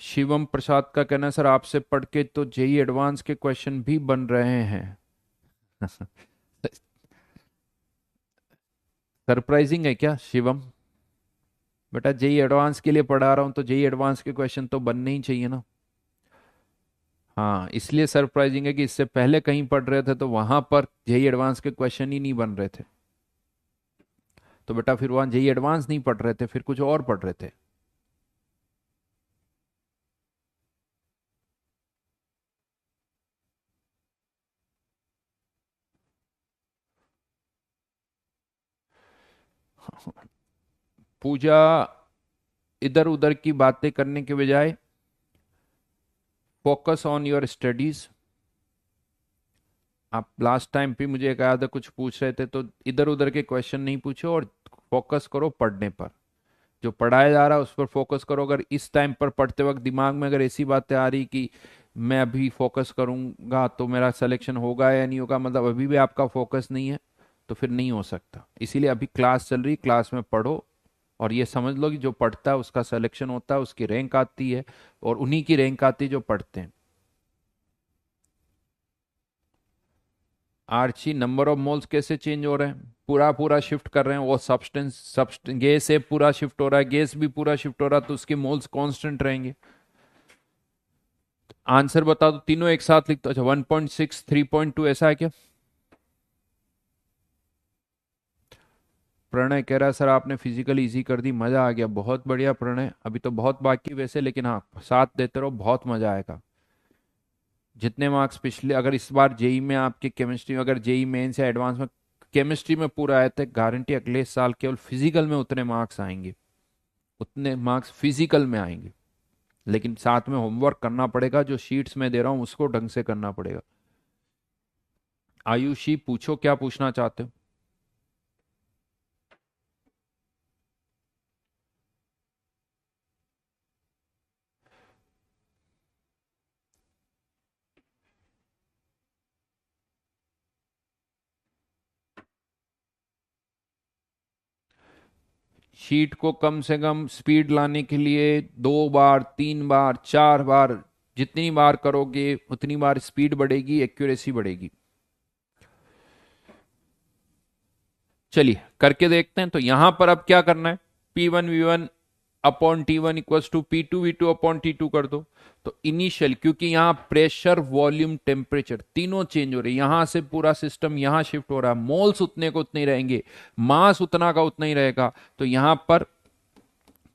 शिवम प्रसाद का कहना है सर आपसे पढ़ के तो जेई एडवांस के क्वेश्चन भी बन रहे हैं। सरप्राइजिंग है क्या शिवम? बेटा जेई एडवांस के लिए पढ़ा रहा हूं तो जेई एडवांस के क्वेश्चन तो बनने ही चाहिए ना। हाँ, इसलिए सरप्राइजिंग है कि इससे पहले कहीं पढ़ रहे थे तो वहां पर जेई एडवांस के क्वेश्चन ही नहीं बन रहे थे। तो बेटा फिर वहां जेई एडवांस नहीं पढ़ रहे थे, फिर कुछ और पढ़ रहे थे। पूजा, इधर उधर की बातें करने के बजाय फोकस ऑन योर स्टडीज। आप लास्ट टाइम भी मुझे कहा था कुछ पूछ रहे थे, तो इधर उधर के क्वेश्चन नहीं पूछो और फोकस करो पढ़ने पर। जो पढ़ाया जा रहा है उस पर फोकस करो। अगर इस टाइम पर पढ़ते वक्त दिमाग में अगर ऐसी बातें आ रही कि मैं अभी फोकस करूंगा तो मेरा सिलेक्शन होगा या नहीं होगा, मतलब अभी भी आपका फोकस नहीं है, तो फिर नहीं हो सकता। इसीलिए अभी क्लास चल रही, क्लास में पढ़ो और ये समझ लो कि जो पढ़ता है उसका सिलेक्शन होता है, उसकी रैंक आती है, और उन्हीं की रैंक आती है जो पढ़ते हैं। आर्ची, नंबर ऑफ मोल्स कैसे चेंज हो रहे हैं? पूरा पूरा शिफ्ट कर रहे हैं, वो सब्सटेंस गैस है, पूरा शिफ्ट हो रहा है, गैस भी पूरा शिफ्ट हो रहा है, तो उसके मोल्स कांस्टेंट रहेंगे। आंसर बता दो, तीनों एक साथ लिख दो। अच्छा, 1.6, 3.2, ऐसा है क्या? प्रणय कह रहा है सर आपने फिजिकल इजी कर दी, मजा आ गया। बहुत बढ़िया प्रणय, अभी तो बहुत बाकी वैसे, लेकिन हाँ साथ देते रहो, बहुत मजा आएगा। जितने मार्क्स पिछले, अगर इस बार जेई में आपके केमिस्ट्री, अगर जेई मेंस या एडवांस में केमिस्ट्री में पूरा आए थे, गारंटी अगले साल केवल फिजिकल में उतने मार्क्स आएंगे, उतने मार्क्स फिजिकल में आएंगे। लेकिन साथ में होमवर्क करना पड़ेगा, जो शीट्स में दे रहा हूं उसको ढंग से करना पड़ेगा। आयुषी, पूछो क्या पूछना चाहते हो। शीट को कम से कम स्पीड लाने के लिए 2 बार, 3 बार, 4 बार, जितनी बार करोगे उतनी बार स्पीड बढ़ेगी, एक्यूरेसी बढ़ेगी। चलिए करके देखते हैं। तो यहां पर अब क्या करना है, P1 V1 upon T1 equals to P2 V2 upon T2 कर दो। तो इनिशियल, क्योंकि यहां प्रेशर, वॉल्यूम, टेम्परेचर तीनों चेंज हो रहे हैं, यहां से पूरा सिस्टम यहां शिफ्ट हो रहा है, मोल्स उतने को उतने ही रहेंगे, मास उतना का उतना ही रहेगा। तो यहां पर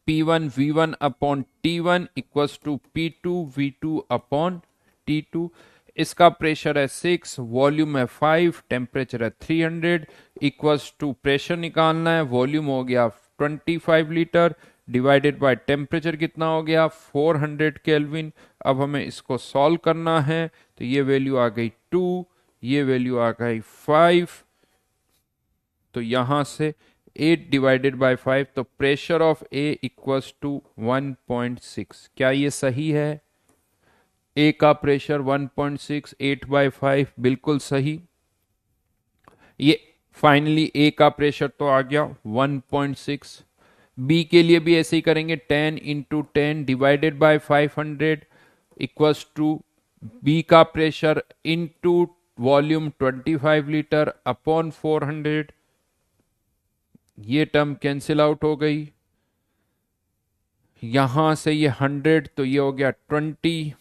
P1 V1 upon T1 equals to P2 V2 upon T2। इसका प्रेशर है 6, वॉल्यूम है 5, टेम्परेचर है 300, इक्वल्स टू प्रेशर निकालना है, वॉल्यूम हो गया 25 लीटर, डिवाइडेड बाय टेम्परेचर कितना हो गया 400 केल्विन। अब हमें इसको सॉल्व करना है, तो ये वैल्यू आ गई 2, ये वैल्यू आ गई 5। तो यहां से 8 डिवाइडेड बाय 5, तो pressure of A equals to 1.6। क्या ये सही है? ए का प्रेशर 1.6, 8/5, बिल्कुल सही। ये फाइनली ए का प्रेशर तो आ गया 1.6। बी के लिए भी ऐसे ही करेंगे, 10 × 10 divided by 500 equals to B का pressure into volume 25 litre upon 400। ये टर्म कैंसिल आउट हो गई, यहां से ये 100, तो ये हो गया 20,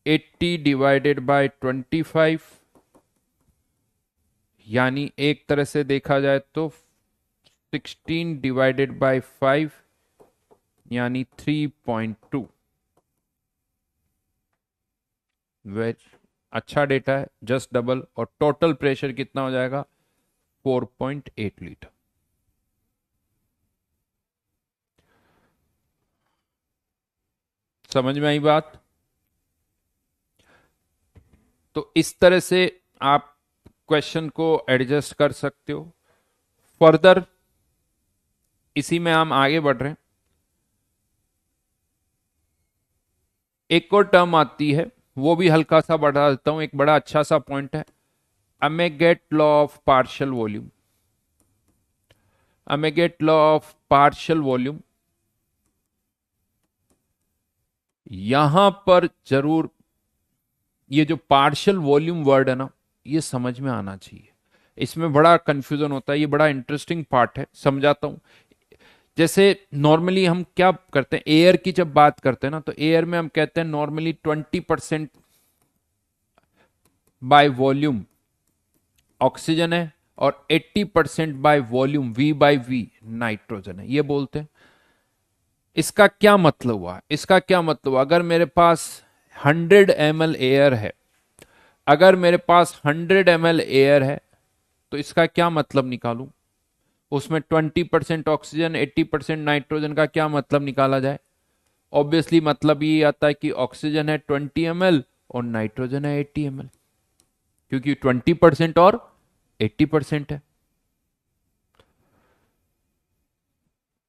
80 डिवाइडेड बाय 25, यानी एक तरह से देखा जाए तो 16 डिवाइडेड बाय 5, यानी 3.2। वेज अच्छा डेटा है, जस्ट डबल। और टोटल प्रेशर कितना हो जाएगा 4.8 लीटर। समझ में आई बात? तो इस तरह से आप क्वेश्चन को एडजस्ट कर सकते हो। फर्दर इसी में हम आगे बढ़ रहे हैं। एक और टर्म आती है, वो भी हल्का सा बढ़ा देता हूं, एक बड़ा अच्छा सा पॉइंट है, Amagat law of partial volume. Amagat law of partial volume, यहां पर जरूर ये जो पार्शियल वॉल्यूम वर्ड है ना, ये समझ में आना चाहिए। इसमें बड़ा कंफ्यूजन होता है, ये बड़ा इंटरेस्टिंग पार्ट है, समझाता हूं। जैसे नॉर्मली हम क्या करते हैं, एयर की जब बात करते हैं ना, तो एयर में हम कहते हैं नॉर्मली 20% बाय वॉल्यूम ऑक्सीजन है और 80% by volume V by V nitrogen है, ये बोलते हैं। इसका क्या मतलब हुआ, इसका क्या मतलब हुआ, अगर मेरे पास 100 ml एयर है, अगर मेरे पास 100 ml एयर है, तो इसका क्या मतलब निकालूं, उसमें 20% ऑक्सीजन 80% नाइट्रोजन का क्या मतलब निकाला जाए। ऑब्वियसली मतलब ये आता है कि ऑक्सीजन है 20 ml और नाइट्रोजन है 80 ml, क्योंकि 20% और 80% है,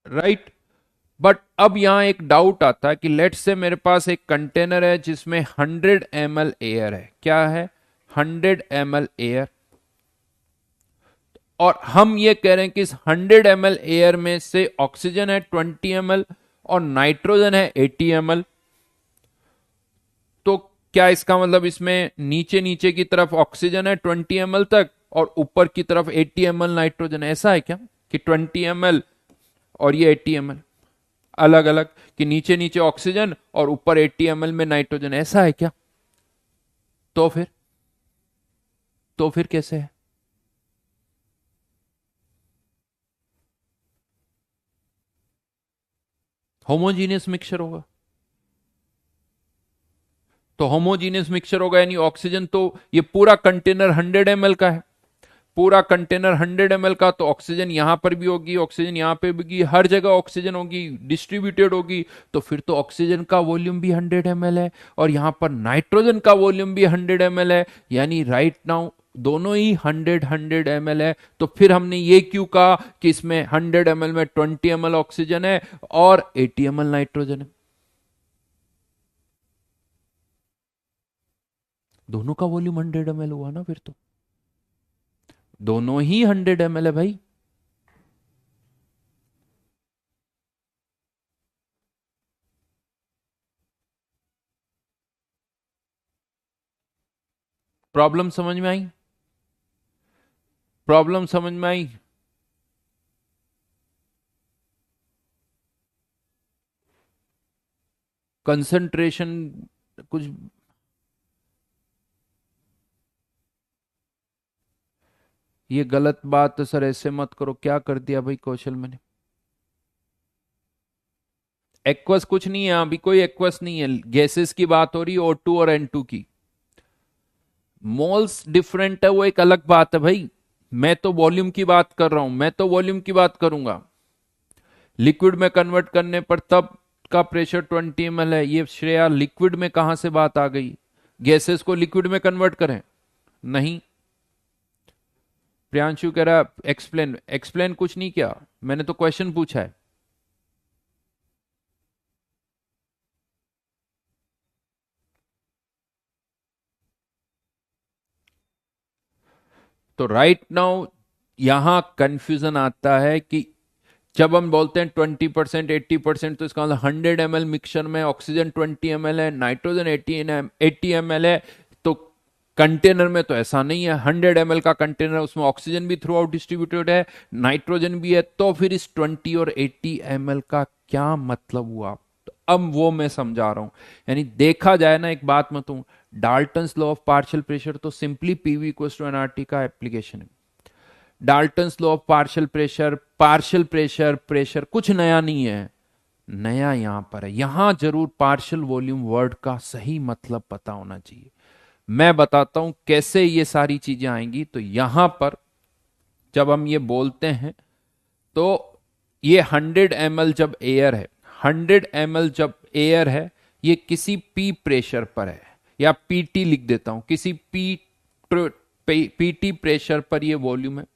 राइट। बट अब यहां एक डाउट आता है कि लेट से मेरे पास एक कंटेनर है जिसमें 100 ml एयर है, क्या है, 100 ml एयर, और हम ये कह रहे हैं कि इस 100 ml एयर में से ऑक्सीजन है 20 ml और नाइट्रोजन है 80 ml। तो क्या इसका मतलब इसमें नीचे नीचे की तरफ ऑक्सीजन है 20 ml तक और ऊपर की तरफ 80 ml नाइट्रोजन, ऐसा है क्या, कि 20 ml और ये 80 ml अलग अलग, कि नीचे नीचे ऑक्सीजन और ऊपर 80 ml में नाइट्रोजन, ऐसा है क्या। तो फिर, तो फिर कैसे है। होमोजीनियस मिक्सचर होगा, तो होमोजीनियस मिक्सचर होगा यानी ऑक्सीजन, तो ये पूरा कंटेनर 100 ml का है, पूरा कंटेनर 100 ml का, तो ऑक्सीजन यहां पर भी होगी, ऑक्सीजन यहां पे भी होगी, हर जगह ऑक्सीजन होगी, डिस्ट्रीब्यूटेड होगी। तो फिर तो ऑक्सीजन का वॉल्यूम भी 100 ml है और यहां पर नाइट्रोजन का वॉल्यूम भी 100 ml है, यानी राइट नाउ दोनों ही 100 ml है। तो फिर हमने ये क्यों कहा कि इसमें 100 ml में 20 ml ऑक्सीजन है और 80 ml नाइट्रोजन है, दोनों का वॉल्यूम 100 ml हुआ ना फिर तो, दोनों ही 100 ml है भाई। प्रॉब्लम समझ में आई, प्रॉब्लम समझ में आई। कंसंट्रेशन कुछ, ये गलत बात है सर, ऐसे मत करो, क्या कर दिया भाई कौशल मैंने। एक्वस कुछ नहीं है, अभी कोई एक्वस नहीं है, गैसेस की बात हो रही है O2 और N2 की। मोल्स डिफरेंट है वो एक अलग बात है भाई, मैं तो वॉल्यूम की बात कर रहा हूं, मैं तो वॉल्यूम की बात करूंगा। लिक्विड में कन्वर्ट करने पर तब का प्रेशर 20 ml है, ये श्रेया लिक्विड में कहां से बात आ गई, गैसेस को लिक्विड में कन्वर्ट करें, नहीं। प्रियांशु कह रहा एक्सप्लेन, एक्सप्लेन कुछ नहीं किया, मैंने तो क्वेश्चन पूछा है। तो राइट नाउ यहां कंफ्यूजन आता है कि जब हम बोलते हैं 20% 80%, तो इसका मतलब 100 ml मिक्सचर में ऑक्सीजन 20 ml है, नाइट्रोजन 80 ml है। तो कंटेनर में तो ऐसा नहीं है, 100 ml का कंटेनर, उसमें ऑक्सीजन भी थ्रू आउट डिस्ट्रीब्यूटेड है, नाइट्रोजन भी है, तो फिर इस 20 और 80 ml का क्या मतलब हुआ। तो अब वो मैं समझा रहा हूं, यानी देखा जाए ना, एक बात मैं तू, Dalton's law of partial pressure तो simply PV equals to NRT का एप्लीकेशन है। Dalton's law of partial pressure, partial pressure, pressure कुछ नया नहीं है, नया यहां पर है, यहां जरूर पार्शियल वॉल्यूम वर्ड का सही मतलब पता होना चाहिए। मैं बताता हूं कैसे ये सारी चीजें आएंगी। तो यहां पर जब हम ये बोलते हैं, तो ये 100 ml जब एयर है, 100 ml जब एयर है, ये किसी पी प्रेशर पर है, या पीटी लिख देता हूं, किसी पीटी प्रेशर पर ये वॉल्यूम है।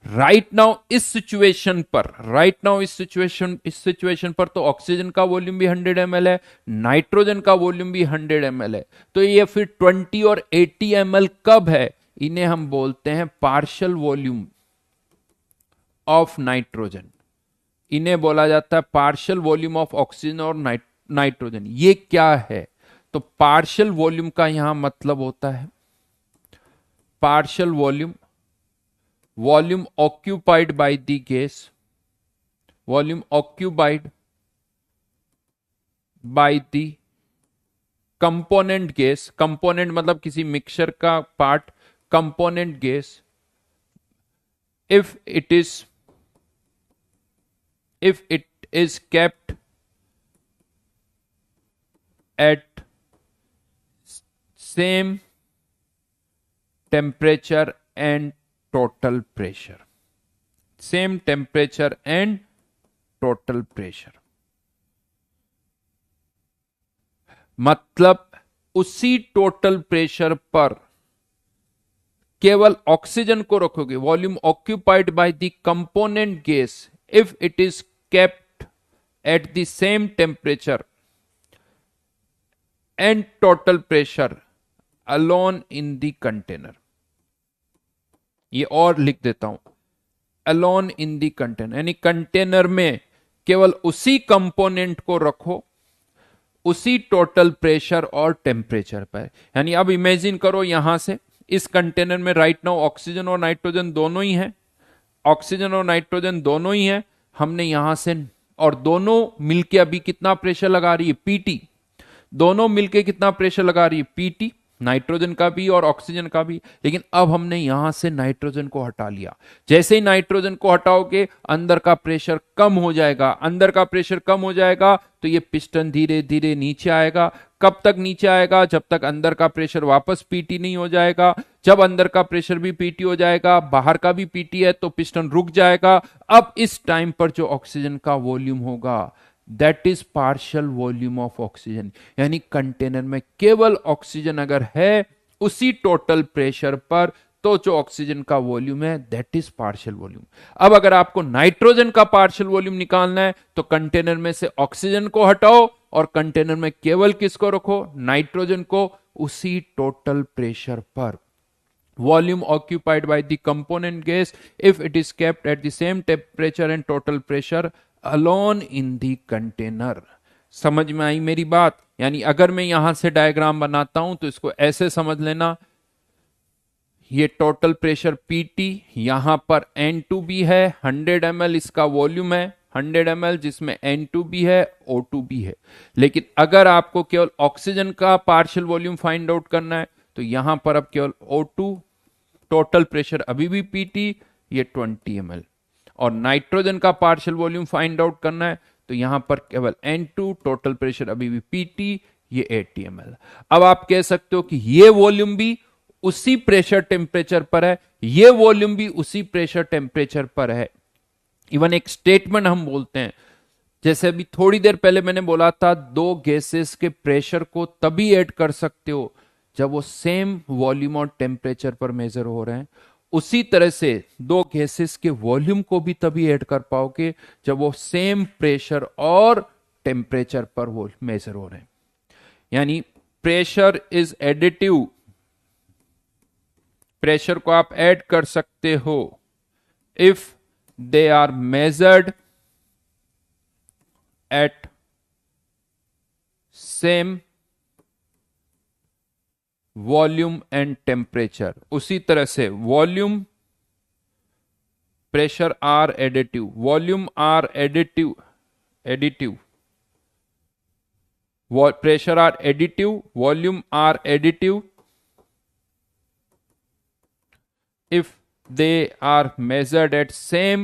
राइट नाउ इस सिचुएशन पर, राइट नाउ इस सिचुएशन पर तो ऑक्सीजन का वॉल्यूम भी 100 ml है, नाइट्रोजन का वॉल्यूम भी 100 ml है। तो ये फिर 20 और 80 ml कब है, इन्हें हम बोलते हैं पार्शियल वॉल्यूम ऑफ नाइट्रोजन, इन्हें बोला जाता है पार्शियल वॉल्यूम ऑफ ऑक्सीजन और नाइट्रोजन। ये क्या है, तो पार्शियल वॉल्यूम का यहां मतलब होता है partial volume, volume occupied by the gas, volume occupied by the component gas, component मतलब किसी मिक्सचर का part, component gas if it is kept at same temperature and total pressure, same temperature and total pressure, मतलब उसी total pressure पर केवल oxygen को रखोगे, volume occupied by the component gas if it is kept at the same temperature and total pressure alone in the container. ये और लिख देता हूं, अलोन इन द कंटेनर, यानी कंटेनर में केवल उसी कंपोनेंट को रखो उसी टोटल प्रेशर और टेम्परेचर पर। यानी अब इमेजिन करो यहां से इस कंटेनर में राइट नाउ ऑक्सीजन और नाइट्रोजन दोनों ही है, ऑक्सीजन और नाइट्रोजन दोनों ही है, हमने यहां से, और दोनों मिलके अभी कितना प्रेशर लगा रही है, पीटी, दोनों मिलके कितना प्रेशर लगा रही है, पीटी, नाइट्रोजन का भी और ऑक्सीजन का भी। लेकिन अब हमने यहां से नाइट्रोजन को हटा लिया, जैसे ही नाइट्रोजन को हटाओगे अंदर का प्रेशर कम हो जाएगा, अंदर का प्रेशर कम हो जाएगा तो ये पिस्टन धीरे धीरे नीचे आएगा। कब तक नीचे आएगा, जब तक अंदर का प्रेशर वापस पीटी नहीं हो जाएगा। जब अंदर का प्रेशर भी पीटी हो जाएगा, बाहर का भी पीटी है, तो पिस्टन रुक जाएगा। अब इस टाइम पर जो ऑक्सीजन का वॉल्यूम होगा that is partial volume of oxygen, यानी कंटेनर में केवल ऑक्सीजन अगर है उसी टोटल प्रेशर पर तो जो ऑक्सीजन का वॉल्यूम है दैट इज पार्शियल वॉल्यूम। अब अगर आपको नाइट्रोजन का पार्शियल वॉल्यूम निकालना है तो कंटेनर में से ऑक्सीजन को हटाओ और कंटेनर में केवल किसको रखो, नाइट्रोजन को, उसी टोटल प्रेशर पर। Volume occupied by the component gas if it is kept at the same temperature and total pressure alone in the container। समझ में आई मेरी बात? यानी अगर मैं यहां से डायग्राम बनाता हूं तो इसको ऐसे समझ लेना, ये टोटल प्रेशर पीटी, यहां पर N2 भी है, 100 ml इसका वॉल्यूम है, 100 ml जिसमें N2 भी है, O2 भी है। लेकिन अगर आपको केवल ऑक्सीजन का पार्शियल वॉल्यूम फाइंड आउट करना है तो यहां पर अब केवल O2, टोटल प्रेशर अभी भी पीटी, ये 20 ml, और नाइट्रोजन का पार्शियल वॉल्यूम फाइंड आउट करना है तो यहां पर केवल N2, टोटल प्रेशर अभी भी पीटी, ये 80 ml। अब आप कह सकते हो कि ये वॉल्यूम भी उसी प्रेशर टेम्परेचर पर है, ये वॉल्यूम भी उसी प्रेशर टेम्परेचर पर है। इवन एक स्टेटमेंट हम बोलते हैं, जैसे अभी थोड़ी देर पहले मैंने बोला था दो गैसेस के प्रेशर को तभी ऐड कर सकते हो जब वो सेम वॉल्यूम और टेम्परेचर पर मेजर हो रहे हैं, उसी तरह से दो गैसेस के वॉल्यूम को भी तभी ऐड कर पाओगे जब वो सेम प्रेशर और टेम्परेचर पर वो मेजर हो रहे हैं। यानी प्रेशर इज एडिटिव, प्रेशर को आप ऐड कर सकते हो if they are measured at same volume and temperature. उसी तरह से volume, pressure are additive, volume are additive, pressure are additive, volume are additive if they are measured at same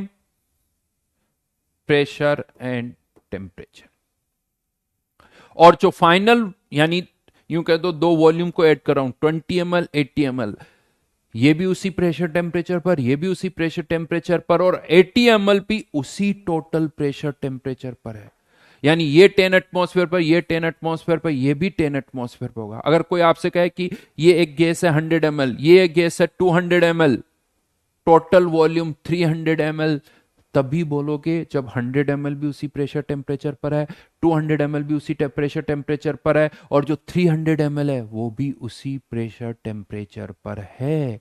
pressure and temperature। और जो final, यानी यूं कह दो दो वॉल्यूम को ऐड कर रहा हूं, 20 ml 80 ml, ये भी उसी प्रेशर टेम्परेचर पर, ये भी उसी प्रेशर टेम्परेचर पर, और 80 ml भी उसी टोटल प्रेशर टेम्परेचर पर है। यानी ये 10 एटमॉस्फेयर पर, ये 10 एटमॉस्फेयर पर, ये भी 10 एटमॉस्फेयर पर होगा। अगर कोई आपसे कहे कि ये एक गैस है 100 ml, ये एक गैस है 200 ml, टोटल वॉल्यूम 300 ml, तभी बोलोगे जब 100 ml भी उसी प्रेशर टेम्परेचर पर है, 200 ml भी उसी प्रेशर टेम्परेचर पर है, और जो 300 ml है वो भी उसी प्रेशर टेम्परेचर पर है,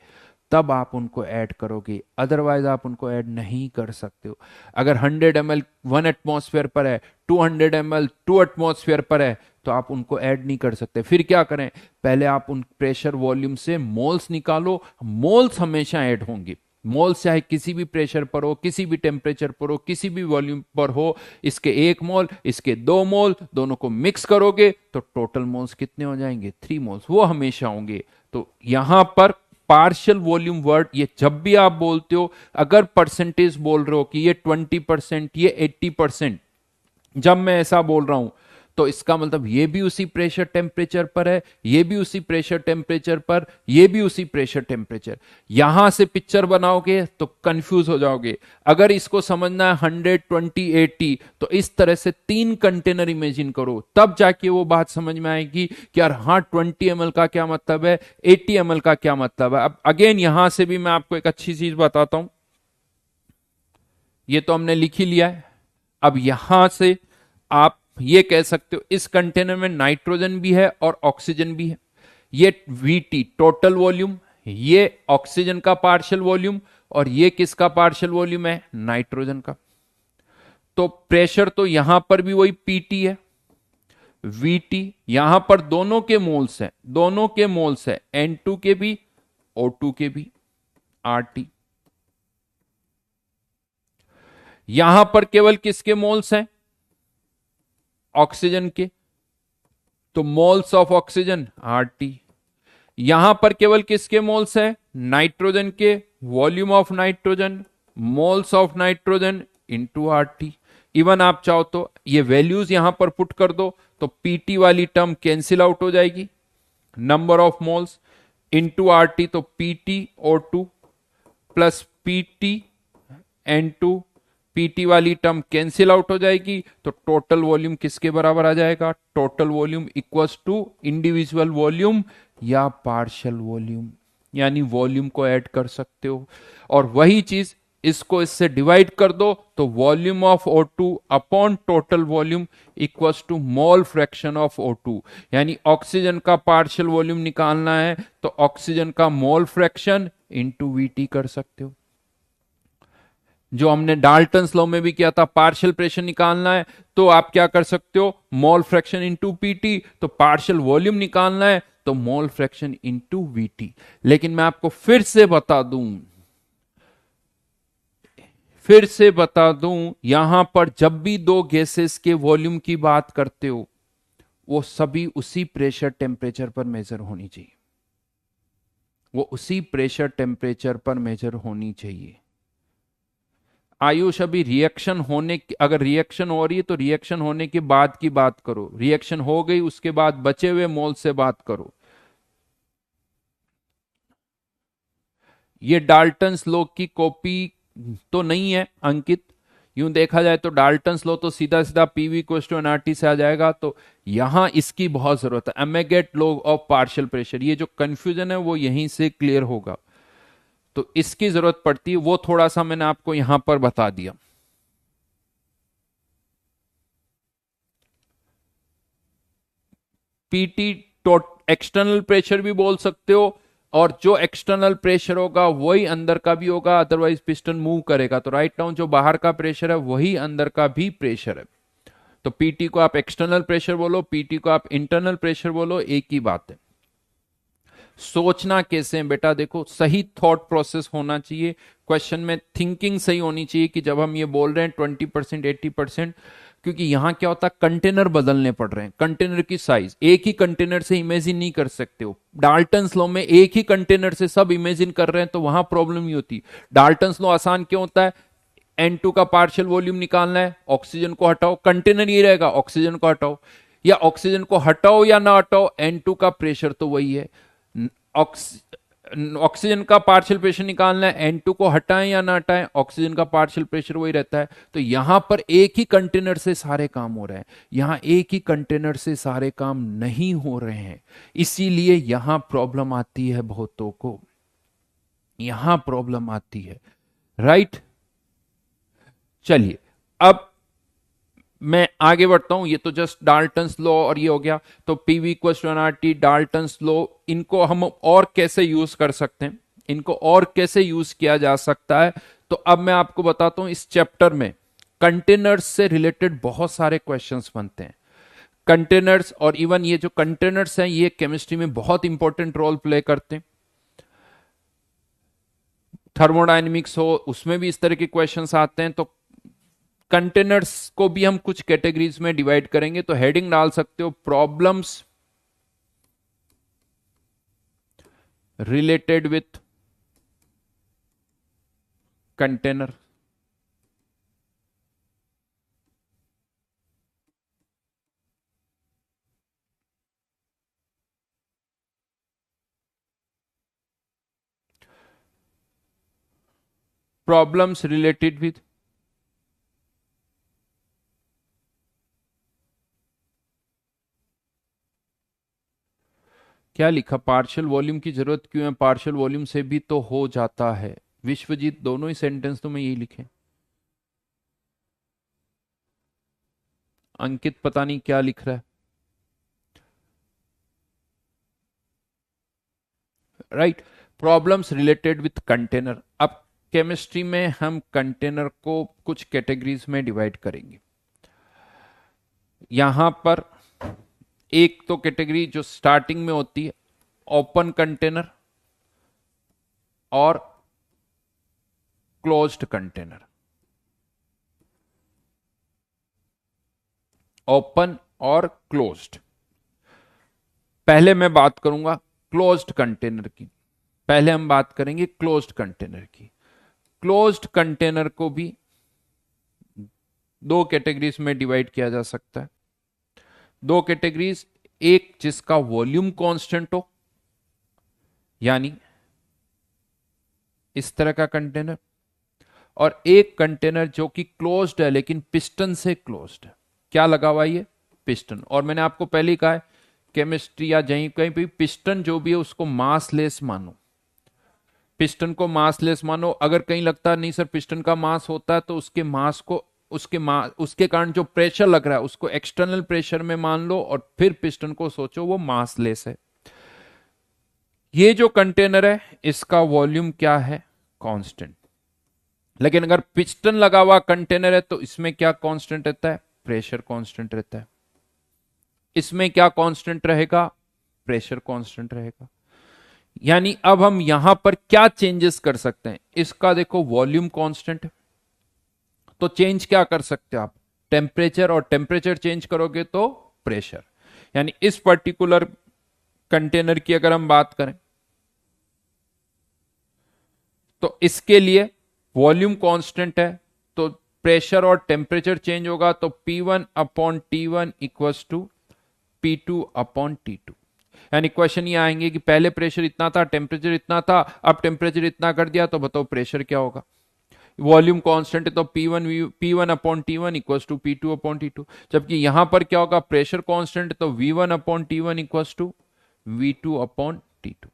तब आप उनको ऐड करोगे। अदरवाइज आप उनको ऐड नहीं कर सकते हो। अगर 100 ml 1 एटमॉस्फेयर पर है, 200 ml 2 एटमॉस्फेयर पर है, तो आप उनको ऐड नहीं कर सकते। फिर क्या करें, पहले आप उन प्रेशर वॉल्यूम से मोल्स निकालो, मोल्स हमेशा ऐड होंगे। मोल्स चाहे किसी भी प्रेशर पर हो, किसी भी टेम्परेचर पर हो, किसी भी वॉल्यूम पर हो, इसके 1 मोल, इसके 2 मोल, दोनों को मिक्स करोगे तो टोटल मोल्स कितने हो जाएंगे, 3 मोल्स, वो हमेशा होंगे। तो यहां पर पार्शियल वॉल्यूम वर्ड, ये जब भी आप बोलते हो, अगर परसेंटेज बोल रहे हो कि ये 20%, ये 80%, जब मैं ऐसा बोल रहा हूं तो इसका मतलब ये भी उसी प्रेशर टेम्परेचर पर है, ये भी उसी प्रेशर टेम्परेचर पर, ये भी उसी प्रेशर टेम्परेचर। यहां से पिक्चर बनाओगे तो कंफ्यूज हो जाओगे। अगर इसको समझना है 100, 20, 80, तो इस तरह से 3 कंटेनर इमेजिन करो, तब जाके वो बात समझ में आएगी कि यार हाँ 20 ml का क्या मतलब है, 80 ml का क्या मतलब है। अब अगेन यहां से भी मैं आपको एक अच्छी चीज बताता हूं। ये तो हमने लिख ही लिया है। अब यहां से आप ये कह सकते हो इस कंटेनर में नाइट्रोजन भी है और ऑक्सीजन भी है। ये वीटी टोटल वॉल्यूम, ये ऑक्सीजन का पार्शियल वॉल्यूम, और ये किसका पार्शियल वॉल्यूम है, नाइट्रोजन का। तो प्रेशर तो यहां पर भी वही पीटी है, वीटी, यहां पर दोनों के मोल्स है, दोनों के मोल्स है, N2 के भी O2 के भी, RT। यहां पर केवल किसके मोल्स हैं, ऑक्सीजन के, तो मोल्स ऑफ ऑक्सीजन RT। यहां पर केवल किसके मोल्स है, नाइट्रोजन के, volume of nitrogen, moles of nitrogen into RT। Even आप चाहो तो ये वैल्यूज यहां पर पुट कर दो, तो पीटी वाली टर्म कैंसिल आउट हो जाएगी, number of moles into RT, तो PT O2 plus PT N2, PT वाली टर्म कैंसिल आउट हो जाएगी, तो टोटल वॉल्यूम किसके बराबर आ जाएगा, total volume equals to individual volume या पार्शियल वॉल्यूम, यानी वॉल्यूम को ऐड कर सकते हो। और वही चीज इसको इससे डिवाइड कर दो, तो volume of O2 upon total volume equals to mole fraction of O2, यानी ऑक्सीजन का पार्शियल वॉल्यूम निकालना है तो ऑक्सीजन का मोल फ्रैक्शन इंटू वीटी कर सकते हो। जो हमने डाल्टन्स लॉ में भी किया था, पार्शियल प्रेशर निकालना है तो आप क्या कर सकते हो, मोल फ्रैक्शन इंटू पीटी, तो पार्शियल वॉल्यूम निकालना है तो मोल फ्रैक्शन इंटू वीटी। लेकिन मैं आपको फिर से बता दूं, यहां पर जब भी दो गैसेस के वॉल्यूम की बात करते हो, वो सभी उसी प्रेशर टेम्परेचर पर मेजर होनी चाहिए, वो उसी प्रेशर टेम्परेचर पर मेजर होनी चाहिए। आयुष, अभी रिएक्शन होने अगर रिएक्शन हो रही है तो रिएक्शन होने के बाद की बात करो, रिएक्शन हो गई उसके बाद बचे हुए मोल से बात करो। ये डाल्टन्स लॉ की कॉपी तो नहीं है अंकित, यूं देखा जाए तो डाल्टन्स लॉ तो सीधा सीधा पीवी इक्वल्स टू एनआरटी से आ जाएगा, तो यहां इसकी बहुत जरूरत है, Amagat law of partial pressure. ये जो कंफ्यूजन है वो यहीं से क्लियर होगा, तो इसकी जरूरत पड़ती है, वो थोड़ा सा मैंने आपको यहां पर बता दिया। पीटी एक्सटर्नल प्रेशर भी बोल सकते हो, और जो एक्सटर्नल प्रेशर होगा वही अंदर का भी होगा, अदरवाइज पिस्टन मूव करेगा। तो राइट नाउ जो बाहर का प्रेशर है वही अंदर का भी प्रेशर है। तो पीटी को आप एक्सटर्नल प्रेशर बोलो, पीटी को आप इंटरनल प्रेशर बोलो, एक ही बात है। सोचना कैसे है बेटा, देखो सही थॉट प्रोसेस होना चाहिए, क्वेश्चन में थिंकिंग सही होनी चाहिए कि जब हम ये बोल रहे हैं 20%, 80%, क्योंकि यहां क्या होता है, कंटेनर बदलने पड़ रहे हैं, कंटेनर की साइज एक ही कंटेनर से इमेजिन नहीं कर सकते हो। डाल्टन्स लॉ में एक ही कंटेनर से सब इमेजिन कर रहे हैं तो वहां प्रॉब्लम ही होती। डाल्टन्स लॉ आसान क्यों होता है, N2 का पार्शियल वॉल्यूम निकालना है, ऑक्सीजन को हटाओ, कंटेनर ये रहेगा, ऑक्सीजन को हटाओ, या ऑक्सीजन को हटाओ या ना हटाओ, N2 का प्रेशर तो वही है। ऑक्सीजन का पार्शियल प्रेशर निकालना है, N2 को हटाएं या ना हटाएं, ऑक्सीजन का पार्शियल प्रेशर वही रहता है। तो यहां पर एक ही कंटेनर से सारे काम हो रहे हैं, यहां एक ही कंटेनर से सारे काम नहीं हो रहे हैं, इसीलिए यहां प्रॉब्लम आती है बहुतों को, यहां प्रॉब्लम आती है, राइट। चलिए अब मैं आगे बढ़ता हूं, ये तो जस्ट डाल्टन्स लॉ और ये हो गया, तो PV equal to NRT, Dalton's law, इनको हम और कैसे यूज कर सकते हैं, इनको और कैसे यूज किया जा सकता है। तो अब मैं आपको बताता हूं, इस चैप्टर में कंटेनर्स से रिलेटेड बहुत सारे क्वेश्चंस बनते हैं। कंटेनर्स, और इवन ये जो कंटेनर्स हैं ये केमिस्ट्री में बहुत इंपॉर्टेंट रोल प्ले करते हैं। थर्मोडायनेमिक्स हो उसमें भी इस तरह के क्वेश्चंस आते हैं। तो कंटेनर्स को भी हम कुछ कैटेगरीज में डिवाइड करेंगे, तो हेडिंग डाल सकते हो problems related with container, problems related with, क्या लिखा, पार्शियल वॉल्यूम की जरूरत क्यों है, पार्शियल वॉल्यूम से भी तो हो जाता है। विश्वजीत, दोनों ही सेंटेंस तो मैं यही लिखे। अंकित पता नहीं क्या लिख रहा है। Right, problems related with container. अब केमिस्ट्री में हम कंटेनर को कुछ कैटेगरीज में डिवाइड करेंगे। यहां पर एक तो कैटेगरी जो स्टार्टिंग में होती है, ओपन कंटेनर और क्लोज्ड कंटेनर। ओपन और क्लोज्ड। पहले मैं बात करूंगा क्लोज्ड कंटेनर की। पहले हम बात करेंगे क्लोज्ड कंटेनर की। क्लोज्ड कंटेनर को भी दो कैटेगरीज में डिवाइड किया जा सकता है। दो कैटेगरीज, एक जिसका वॉल्यूम कांस्टेंट हो, यानी इस तरह का कंटेनर, और एक कंटेनर जो कि क्लोज्ड है लेकिन पिस्टन से क्लोज्ड है। क्या लगा हुआ ये, पिस्टन। और मैंने आपको पहले ही कहा है केमिस्ट्री या कहीं कहीं भी पिस्टन जो भी है उसको मासलेस मानो। पिस्टन को मासलेस मानो। अगर कहीं लगता नहीं सर पिस्टन का मास होता है, तो उसके मास को उसके कारण जो प्रेशर लग रहा है उसको एक्सटर्नल प्रेशर में मान लो और फिर पिस्टन को सोचो वो मासलेस है। ये जो कंटेनर है इसका वॉल्यूम क्या है, कांस्टेंट। लेकिन अगर पिस्टन लगा हुआ कंटेनर है तो इसमें क्या कांस्टेंट रहता है, प्रेशर कांस्टेंट रहता है। इसमें क्या कांस्टेंट रहेगा, प्रेशर कांस्टेंट रहेगा। यानी अब हम यहां पर क्या चेंजेस कर सकते हैं, इसका देखो वॉल्यूम कांस्टेंट है तो चेंज क्या कर सकते हो आप, टेम्परेचर, और टेम्परेचर चेंज करोगे तो प्रेशर। यानी इस पर्टिकुलर कंटेनर की अगर हम बात करें तो इसके लिए वॉल्यूम कांस्टेंट है तो प्रेशर और टेम्परेचर चेंज होगा, तो P1 upon T1 equals to P2 upon T2। यानी क्वेश्चन ये आएंगे कि पहले प्रेशर इतना था, टेम्परेचर इतना था, अब टेम्परेचर इतना कर दिया, तो बताओ प्रेशर क्या होगा। वॉल्यूम कांस्टेंट है तो P1 upon T1 equals to P2 upon T2। जबकि यहां पर क्या होगा, प्रेशर कांस्टेंट है तो V1 upon T1 equals to V2 upon T2।